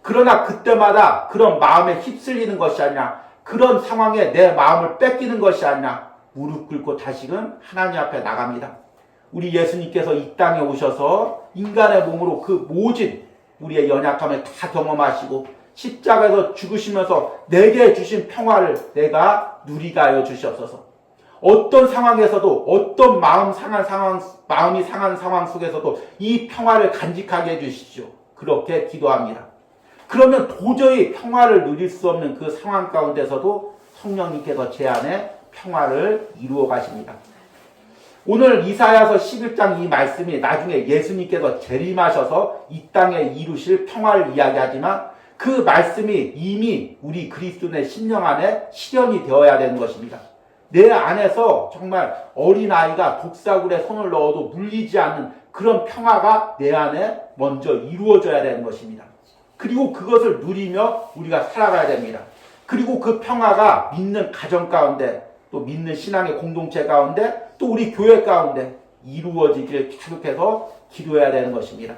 그러나 그때마다 그런 마음에 휩쓸리는 것이 아니라, 그런 상황에 내 마음을 뺏기는 것이 아니라 무릎 꿇고 다시금 하나님 앞에 나갑니다. 우리 예수님께서 이 땅에 오셔서 인간의 몸으로 그 모진 우리의 연약함을 다 경험하시고 십자가에서 죽으시면서 내게 주신 평화를 내가 누리게 하여 주시옵소서. 어떤 상황에서도, 어떤 마음이 상한 상황 속에서도 이 평화를 간직하게 해주시죠. 그렇게 기도합니다. 그러면 도저히 평화를 누릴 수 없는 그 상황 가운데서도 성령님께서 제 안에 평화를 이루어 가십니다. 오늘 이사야서 11장 이 말씀이 나중에 예수님께서 재림하셔서 이 땅에 이루실 평화를 이야기하지만 그 말씀이 이미 우리 그리스도인의 심령 안에 실현이 되어야 되는 것입니다. 내 안에서 정말 어린아이가 독사굴에 손을 넣어도 물리지 않는 그런 평화가 내 안에 먼저 이루어져야 되는 것입니다. 그리고 그것을 누리며 우리가 살아가야 됩니다. 그리고 그 평화가 믿는 가정 가운데, 또 믿는 신앙의 공동체 가운데, 또 우리 교회 가운데 이루어지기를 계속해서 기도해야 되는 것입니다.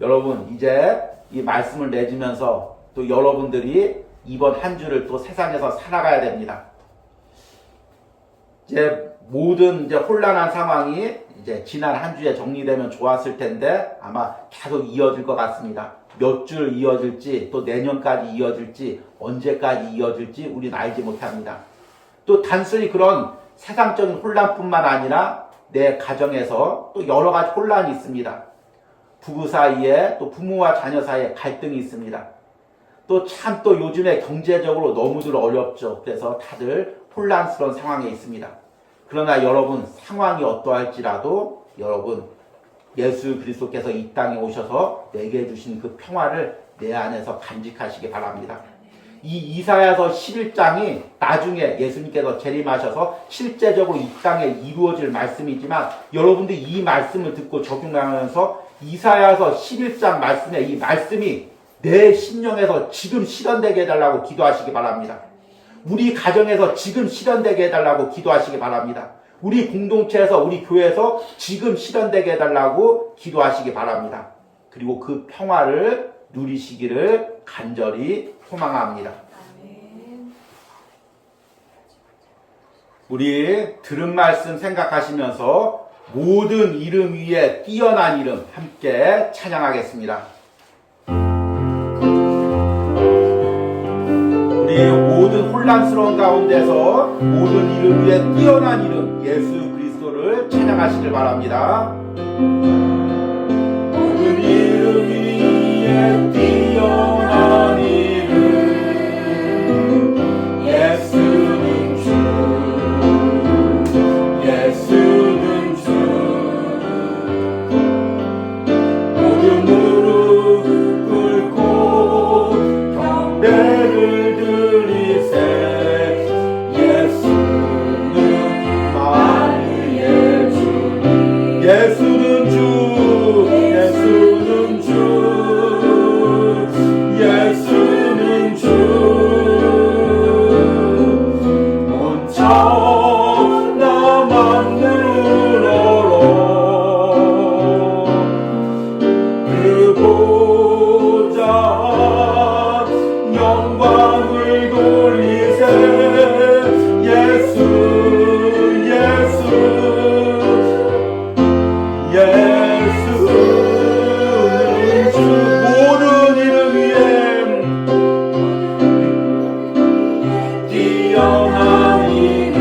여러분, 이제 이 말씀을 내주면서 또 여러분들이 이번 한 주를 또 세상에서 살아가야 됩니다. 이제 모든 혼란한 상황이 이제 지난 한 주에 정리되면 좋았을 텐데 아마 계속 이어질 것 같습니다. 몇 줄 이어질지, 또 내년까지 이어질지, 언제까지 이어질지 우리는 알지 못합니다. 또 단순히 그런 세상적인 혼란뿐만 아니라 내 가정에서 또 여러 가지 혼란이 있습니다. 부부 사이에, 또 부모와 자녀 사이에 갈등이 있습니다. 또 참 또 요즘에 경제적으로 너무들 어렵죠. 그래서 다들 혼란스러운 상황에 있습니다. 그러나 여러분, 상황이 어떠할지라도 여러분, 예수 그리스도께서 이 땅에 오셔서 내게 주신 그 평화를 내 안에서 간직하시기 바랍니다. 이 이사야서 11장이 나중에 예수님께서 재림하셔서 실제적으로 이 땅에 이루어질 말씀이지만 여러분들이 이 말씀을 듣고 적용하면서 이사야서 11장 말씀에 이 말씀이 내 심령에서 지금 실현되게 해달라고 기도하시기 바랍니다. 우리 가정에서 지금 실현되게 해달라고 기도하시기 바랍니다. 우리 공동체에서 우리 교회에서 지금 실현되게 해달라고 기도하시기 바랍니다. 그리고 그 평화를 누리시기를 간절히 소망합니다. 우리 들은 말씀 생각하시면서 모든 이름 위에 뛰어난 이름 함께 찬양하겠습니다. 우리 모든 혼란스러운 가운데서 모든 이름 위에 뛰어난 이름 예수 그리스도를 찬양하시길 바랍니다. 모든 이름 위에 뛰어난 이름 예수는 주 예수는 주 모든 무릎 꿇고 경배를 드리세 예수는 만유의 주 예수는 주 예수는 주 예수는 주 온 천하 만물을 얼어 그 보좌 영광을 돌리세 예수 예수 예수는 주 모든 이름 위에 뛰어난 이름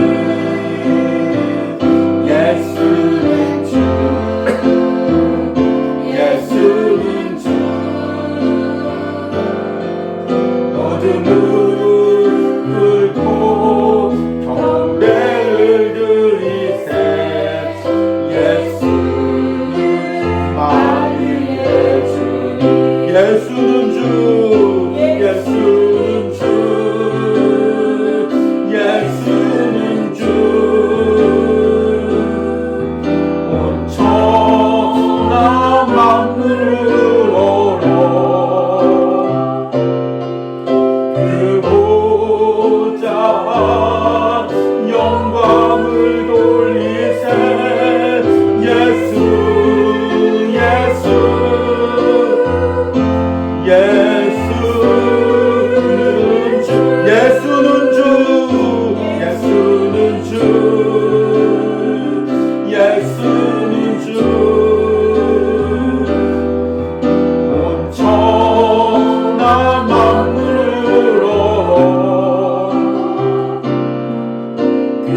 예수는 주 예수는 주 모든 무릎 꿇고 경배를 드리세 예수는 만유의 주 예수는 주 예수는 주 예수는 주 온 천하 만물을 얼어 그 보좌 영광을 돌리세 예수 예수 예수는 주 예수는 주 예수는 주 예수는 주 온 천하 만물을 얼어 그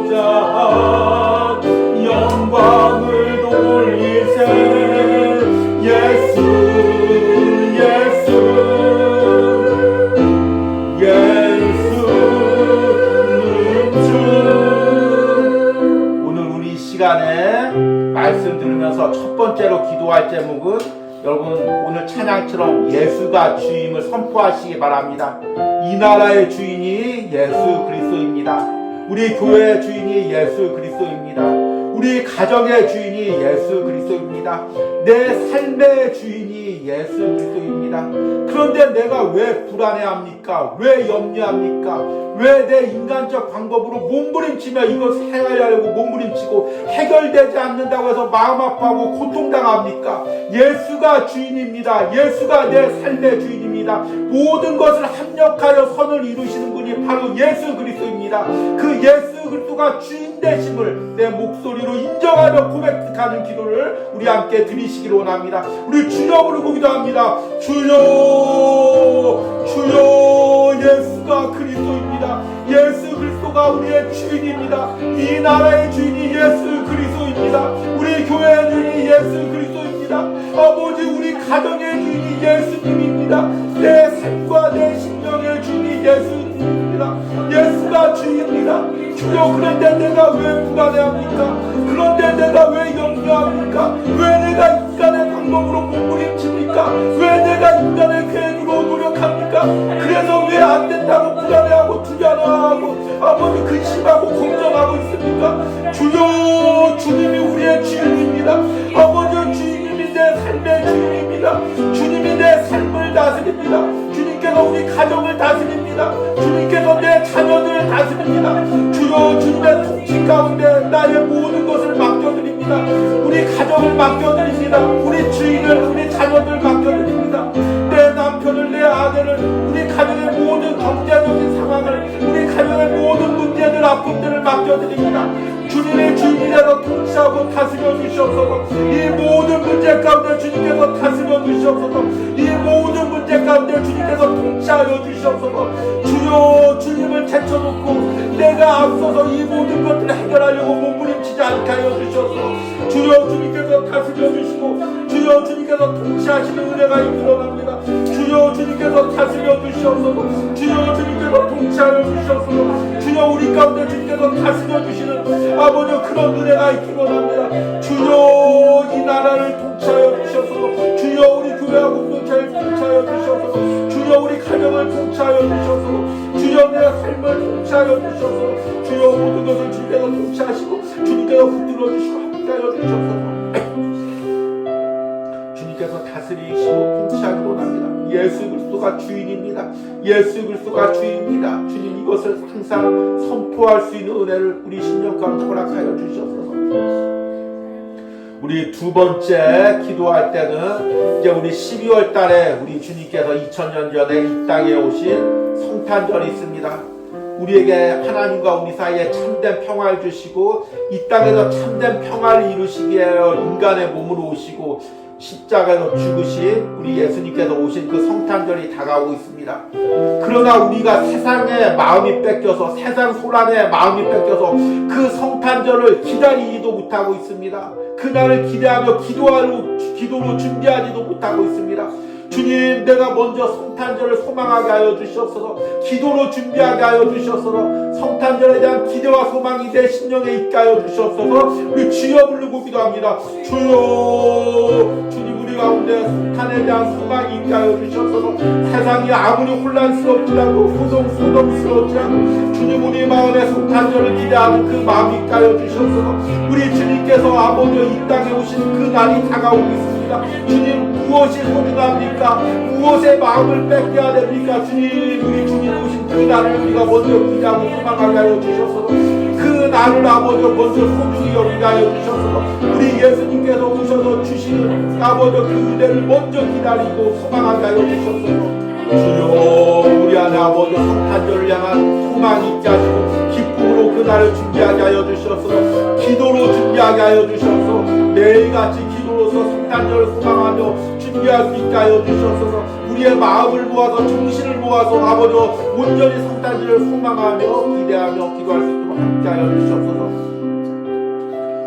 보좌 영광을 돌리세 예수 예수 예수는 주 오늘 우리 시간에 말씀 들으면서 첫 번째로 기도할 제목은 여러분 오늘 찬양처럼 예수가 주임을 선포하시기 바랍니다. 이 나라의 주인이 예수 그리스도입니다. 우리 교회의 주인이 예수 그리스도입니다. 우리 가정의 주인이 예수 그리스도입니다. 내 삶의 주인이 예수 그리스도입니다. 그런데 내가 왜 불안해합니까? 왜 염려합니까? 왜 내 인간적 방법으로 몸부림치며 이것을 해결하려고 몸부림치고 해결되지 않는다고 해서 마음 아파하고 고통당합니까? 예수가 주인입니다. 예수가 내 삶의 주인입니다. 모든 것을 합력하여 선을 이루시는 분이 바로 예수 그리스도입니다. 그 예수 그리스도가 주인 되심을 내 목소리로 인정하며 고백하는 기도를 우리 함께 드리시기를 원합니다. 우리 주여 부르고 기도합니다. 주여 주여 예수가 그리스도입니다. 예수 그리스도가 우리의 주인입니다. 이 나라의 주인이 예수 그리스도입니다. 우리 교회의 주인이 예수 그리스도입니다. 아버지 우리 가정의 주인이 예수님입니다. 내 삶과 내 심령의 주인이 예수님입니다. 예수가 주입니다. 주여 그런데 내가 왜 불안해합니까? 그런데 내가 왜 염려합니까? 왜 내가 인간의 방법으로 몸부림칩니까? 왜 내가 인간의 계획으로 노력합니까? 그래서 왜 안 된다고 불안해하고 두려워하고 아버지 근심하고 걱정하고 있습니까? 주여 주님이 우리의 주인입니다. 아버지 주님이 내 삶의 주인입니다. 주님이 내 삶을 다스립니다. 주님께서 우리 가정을 다스립니다. 주님께서 내 자녀들을 다스립니다. 주여 주님의 통치 가운데 나의 모든 것을 맡겨드립니다. 우리 가정을 맡겨드립니다. 우리 주인을 우리 자녀들 맡겨드립니다. 내 남편을 내 아내를 우리 가정의 모든 경제적인 상황을 우리 가정의 모든 문제들 아픔들을 맡겨드립니다. 주님의 주인이라도 통치하고 다스려 주시옵소서. 이 모든 문제 가운데 주님께서 다스려 주시옵소서. 이 모든 문제 가운데 주님께서 통치하여 주시옵소서. 주여 주님을 제쳐놓고 내가 앞서서 이 모든 것들을 해결하려고 몸부림치지 않게 하여 주시옵소서. 주여 주님께서 다스려 주시고 주여 주님께서 통치하시는 은혜가 일어납니다. 주여 주님께서 다스려 주시옵소서. 주여 주님께서 통치하여 주시옵소서. 주여 우리 가운데 주님께서 다스려 주시는 아버지 그런 은혜가 있기로 합니다. 주여 이 나라를 통치하여 주셔서 주여 우리 교회와 공동체를 통치하여 주셔서 주여 우리 가정을 통치하여 주셔서 주여 내 삶을 통치하여 주셔서 주여 모든 것을 주님께서 통치하시고 주님께서 붙들어 주시고 함께하여 주셔서 주님께서 다스리시고 통치하기로 합니다. 예수 그리스도가 주인입니다. 예수 그리스도가 주인입니다. 주님 이것을 항상 선포할 수 있는 은혜를 우리 신령 가운데 허락하여 주셔서 우리 두 번째 기도할 때는 이제 우리 12월 달에 우리 주님께서 2000년 전에 이 땅에 오신 성탄절이 있습니다. 우리에게 하나님과 우리 사이에 참된 평화를 주시고 이 땅에서 참된 평화를 이루시기 위하여 인간의 몸으로 오시고 십자가에서 죽으신 우리 예수님께서 오신 그 성탄절이 다가오고 있습니다. 그러나 우리가 세상에 마음이 뺏겨서 세상 소란에 마음이 뺏겨서 그 성탄절을 기다리지도 못하고 있습니다. 그날을 기대하며 기도로 준비하지도 못하고 있습니다. 주님 내가 먼저 성탄절을 소망하게 하여 주시옵소서. 기도로 준비하게 하여 주시옵소서. 성탄절에 대한 기대와 소망이 내 심령에 있게 하여 주시옵소서. 우리 주여 부르고 기도합니다. 주여 주님 우리 가운데 성탄에 대한 소망이 있게 하여 주시옵소서. 세상이 아무리 혼란스럽지라도 소동스럽지라도 주님 우리 마음에 성탄절을 기대하는 그 마음이 있게 하여 주시옵소서. 우리 주님께서 아버지 이 땅에 오신 그 날이 다가오고 있습니다. 주님 무엇이 소중합니까? 무엇의 마음을 뺏겨야 됩니까? 주님 우리 주님 오신 그 날을 우리가 먼저 기대하고 소망하게 하여 주셔서 그 날을 아버지 먼저 소중히 여기게 하여 주셔서 우리 예수님께서 오셔서 주시는 아버지 그 은혜를 먼저 기다리고 소망하게 하여 주셔서 주여 우리 안에 아버지 성탄절을 향한 소망이 있게 하시고 기쁨으로 그 날을 준비하게 하여 주셔서 기도로 준비하게 하여 주셔서 매일같이 기도로서 성탄절을 소망하며 준비할 수 있게 하여 주셔서 우리의 마음을 모아서 정신을 모아서 아버지 온전히 성탄절을 소망하며 기대하며 기도할 수 있도록 함께 하여 주셔서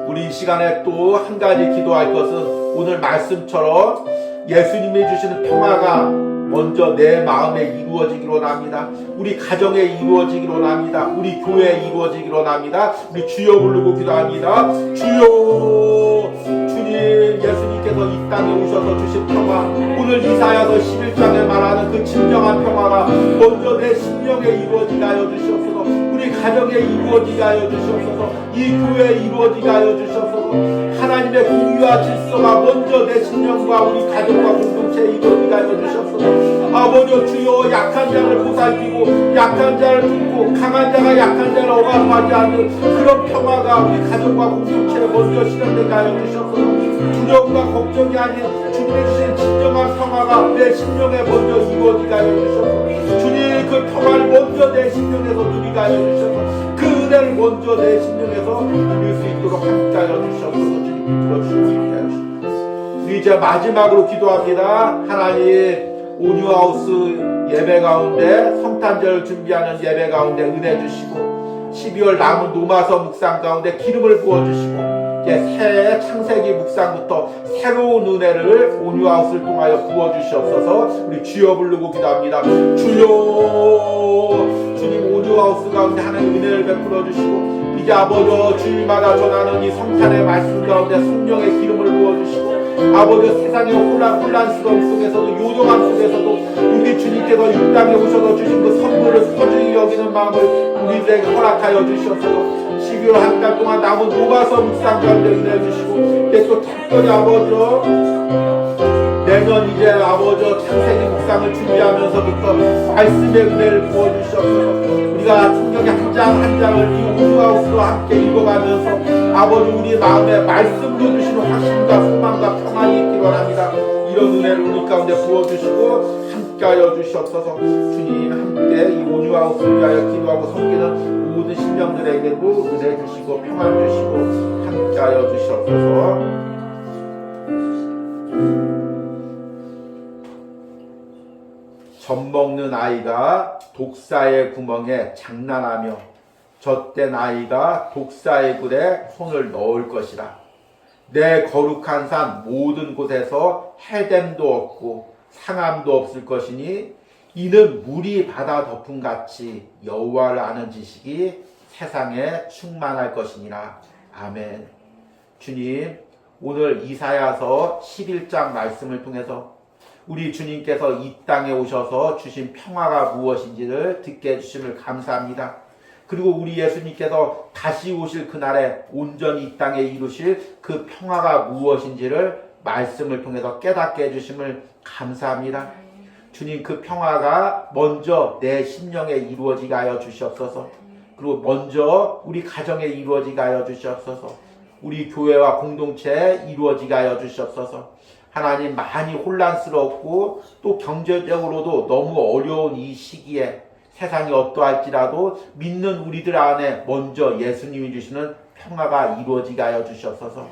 우리 이 시간에 또 한 가지 기도할 것은 오늘 말씀처럼 예수님이 주시는 평화가 먼저 내 마음에 이루어지기로 합니다. 우리 가정에 이루어지기로 합니다. 우리 교회에 이루어지기로 합니다. 우리 주여 부르고 기도합니다. 주여 주님 예수님께서 이 땅에 오셔서 주신 평화 오늘 이사야서 11장에 말하는 그 진정한 평화가 먼저 내 심령에 이루어지게 하여 주시옵소서. 우리 가정에 이루어지게 하여 주시옵소서. 이 교회에 이루어지게 하여 주시옵소서. 하나님의 공의와 질서가 먼저 내 심령과 우리 가정과 공동체에 이루어지게 하여 주시옵소서. 아버지 주여 약한 자를 보살피고 약한 자를 돕고 강한 자가 약한 자를 억압하지 않는 그런 평화가 우리 가정과 공동체에 먼저 실현되게 하여 주시옵소서. 두려움과 걱정이 아닌 주님의 주신 진정한 평화가 내 심령에 먼저 이루어지게 하여 주시옵소서. 주님 그 평화를 먼저 내 심령에서 누리게 하여 주셔서 그 은혜를 먼저 내 심령에서 누릴 수 있도록 함께 하여 주시옵소서. 주님 들어주시고 있게 하시옵소서. 우리 이제 마지막으로 기도합니다. 하나님 온유하우스 예배 가운데 성탄절 준비하는 예배 가운데 은혜 주시고 12월 남은 노마서 묵상 가운데 기름을 부어주시고 이제 새해 창세기 묵상부터 새로운 은혜를 온유하우스를 통하여 부어주시옵소서. 우리 주여 부르고 기도합니다. 주여 주님 온유하우스 가운데 하나님 은혜를 베풀어 주시고 이제 아버지 주일마다 전하는 이 성탄의 말씀 가운데 성령의 기름을 부어주시고 아버지 세상의 혼란스러움 속에서도 요동함 속에서도 우리 주님께서 이 땅에 오셔서 주신 그 선물을 소중히 여기는 마음을 우리들에게 허락하여 주시옵소서. 12월 한 달 동안 남은 노마서 묵상 가운데 은혜 주시고 또 특별히 아버지 내 매년 이제 아버지 창세기 묵상을 준비하면서부터 말씀의 은혜를 부어주시옵소서. 우리가 성경의 한 장 한 장을 이 오누아우스와 함께 읽어가면서 아버지 우리 마음에 말씀으로 주시는 확신과 소망과 평안이 있기 바랍니다. 이런 은혜를 우리 가운데 부어주시고 함께하여 주시옵소서. 주님 함께 이 오누아우스를 위하여 기도하고 섬기는 모든 신령들에게도 은혜 주시고 평안 주시고 함께하여 주시옵소서. 젖 먹는 아이가 독사의 구멍에 장난하며 젖된 아이가 독사의 굴에 손을 넣을 것이라. 내 거룩한 산 모든 곳에서 해됨도 없고 상함도 없을 것이니 이는 물이 바다 덮음같이 여호와를 아는 지식이 세상에 충만할 것이니라. 아멘. 주님, 오늘 이사야서 11장 말씀을 통해서 우리 주님께서 이 땅에 오셔서 주신 평화가 무엇인지를 듣게 해주심을 감사합니다. 그리고 우리 예수님께서 다시 오실 그날에 온전히 이 땅에 이루실 그 평화가 무엇인지를 말씀을 통해서 깨닫게 해주심을 감사합니다. 주님, 그 평화가 먼저 내 심령에 이루어지게 하여 주시옵소서. 그리고 먼저 우리 가정에 이루어지게 하여 주시옵소서. 우리 교회와 공동체에 이루어지게 하여 주시옵소서. 하나님, 많이 혼란스럽고 또 경제적으로도 너무 어려운 이 시기에 세상이 어떠할지라도 믿는 우리들 안에 먼저 예수님이 주시는 평화가 이루어지게 하여 주시옵소서.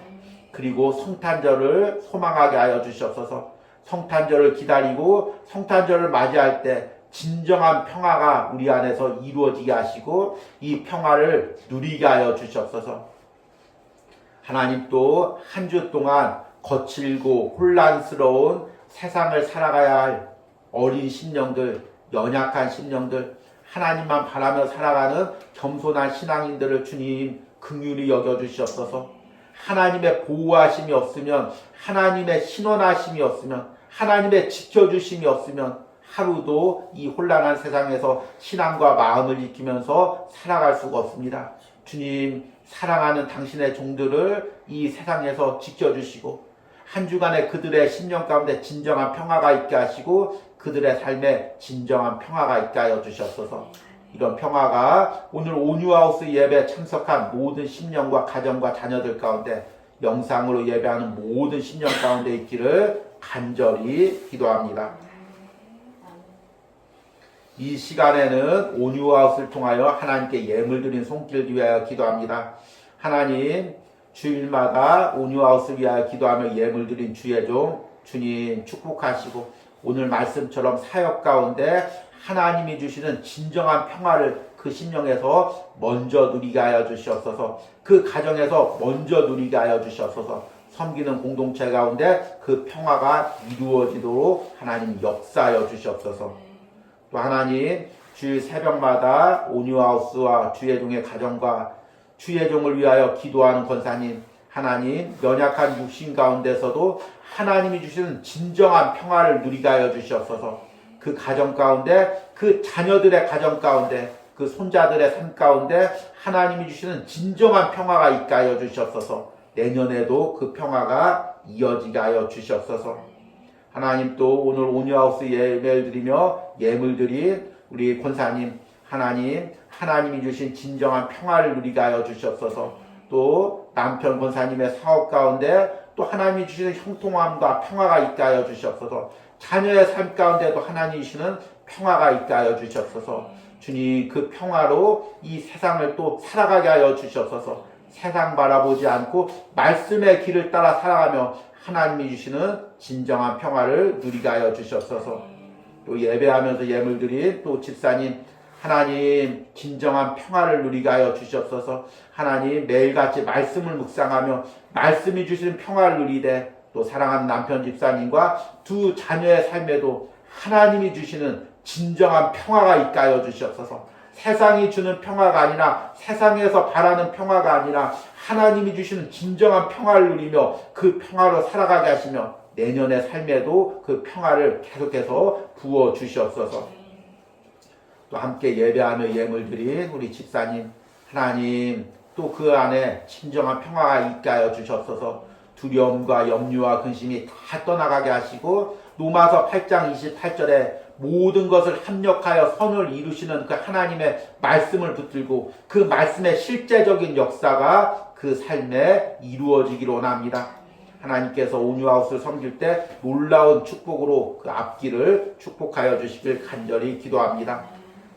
그리고 성탄절을 소망하게 하여 주시옵소서. 성탄절을 기다리고 성탄절을 맞이할 때 진정한 평화가 우리 안에서 이루어지게 하시고 이 평화를 누리게 하여 주시옵소서. 하나님, 또 한 주 동안 거칠고 혼란스러운 세상을 살아가야 할 어린 심령들, 연약한 심령들, 하나님만 바라며 살아가는 겸손한 신앙인들을 주님 긍휼히 여겨주시옵소서. 하나님의 보호하심이 없으면, 하나님의 신원하심이 없으면, 하나님의 지켜주심이 없으면 하루도 이 혼란한 세상에서 신앙과 마음을 지키면서 살아갈 수가 없습니다. 주님, 사랑하는 당신의 종들을 이 세상에서 지켜주시고 한 주간에 그들의 심령 가운데 진정한 평화가 있게 하시고 그들의 삶에 진정한 평화가 있게 하여 주셨소서. 이런 평화가 오늘 온유하우스 예배에 참석한 모든 심령과 가정과 자녀들 가운데, 영상으로 예배하는 모든 심령 가운데 있기를 간절히 기도합니다. 이 시간에는 온유하우스를 통하여 하나님께 예물 드린 손길 위하여 기도합니다. 하나님, 주일마다 온유하우스를 위하여 기도하며 예물 드린 주의 종 주님 축복하시고 오늘 말씀처럼 사역 가운데 하나님이 주시는 진정한 평화를 그 심령에서 먼저 누리게 하여 주시옵소서. 그 가정에서 먼저 누리게 하여 주시옵소서. 섬기는 공동체 가운데 그 평화가 이루어지도록 하나님 역사하여 주시옵소서. 또 하나님, 주일 새벽마다 온유하우스와 주의 종의 가정과 주의 종을 위하여 기도하는 권사님, 하나님, 연약한 육신 가운데서도 하나님이 주시는 진정한 평화를 누리게 하여 주시옵소서. 그 가정 가운데, 그 자녀들의 가정 가운데, 그 손자들의 삶 가운데 하나님이 주시는 진정한 평화가 있게 하여 주시옵소서. 내년에도 그 평화가 이어지게 하여 주시옵소서. 하나님, 또 오늘 온유하우스 예배를 드리며 예물 드린 우리 권사님, 하나님이 주신 진정한 평화를 누리게 하여 주시옵소서. 또 남편 권사님의 사업 가운데 또 하나님이 주시는 형통함과 평화가 있게 하여 주시옵소서. 자녀의 삶 가운데도 하나님이 주시는 평화가 있게 하여 주시옵소서. 주님, 그 평화로 이 세상을 또 살아가게 하여 주시옵소서. 세상 바라보지 않고 말씀의 길을 따라 살아가며 하나님이 주시는 진정한 평화를 누리게 하여 주시옵소서. 또 예배하면서 예물 드린 또 집사님, 하나님, 진정한 평화를 누리게 하여 주시옵소서. 하나님, 매일같이 말씀을 묵상하며 말씀이 주시는 평화를 누리되 또 사랑하는 남편 집사님과 두 자녀의 삶에도 하나님이 주시는 진정한 평화가 있게 하여 주시옵소서. 세상이 주는 평화가 아니라, 세상에서 바라는 평화가 아니라 하나님이 주시는 진정한 평화를 누리며 그 평화로 살아가게 하시며 내년의 삶에도 그 평화를 계속해서 부어 주시옵소서. 또 함께 예배하며 예물 드린 우리 집사님, 하나님, 또 그 안에 진정한 평화가 있게 하여 주시옵소서. 두려움과 염려와 근심이 다 떠나가게 하시고 로마서 8장 28절에 모든 것을 합력하여 선을 이루시는 그 하나님의 말씀을 붙들고 그 말씀의 실제적인 역사가 그 삶에 이루어지기를 원합니다. 하나님께서 온유하우스를 섬길 때 놀라운 축복으로 그 앞길을 축복하여 주시길 간절히 기도합니다.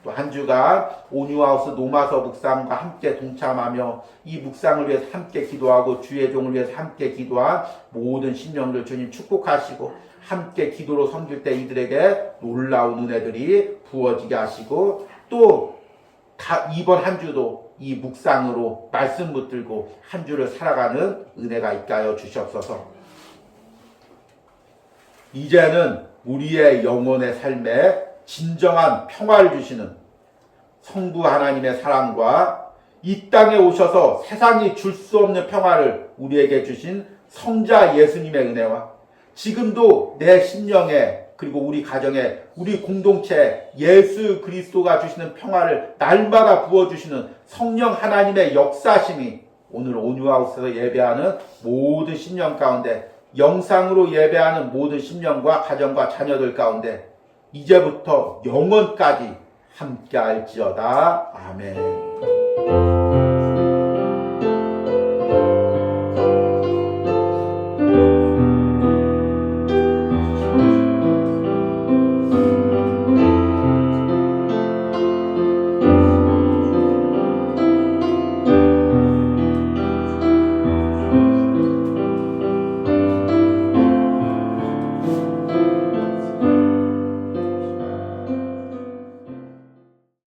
또 한 주간 온유하우스 노마서 묵상과 함께 동참하며 이 묵상을 위해서 함께 기도하고 주의 종을 위해서 함께 기도한 모든 심령들 주님 축복하시고 함께 기도로 섬길 때 이들에게 놀라운 은혜들이 부어지게 하시고 또 이번 한 주도 이 묵상으로 말씀 붙들고 한 주를 살아가는 은혜가 있게 하여 주시옵소서. 이제는 우리의 영혼의 삶에 진정한 평화를 주시는 성부 하나님의 사랑과 이 땅에 오셔서 세상이 줄 수 없는 평화를 우리에게 주신 성자 예수님의 은혜와 지금도 내 심령에 그리고 우리 가정에 우리 공동체에 예수 그리스도가 주시는 평화를 날마다 부어주시는 성령 하나님의 역사심이 오늘 온유하우스에서 예배하는 모든 심령 가운데 영상으로 예배하는 모든 심령과 가정과 자녀들 가운데 이제부터 영원까지 함께할지어다. 아멘.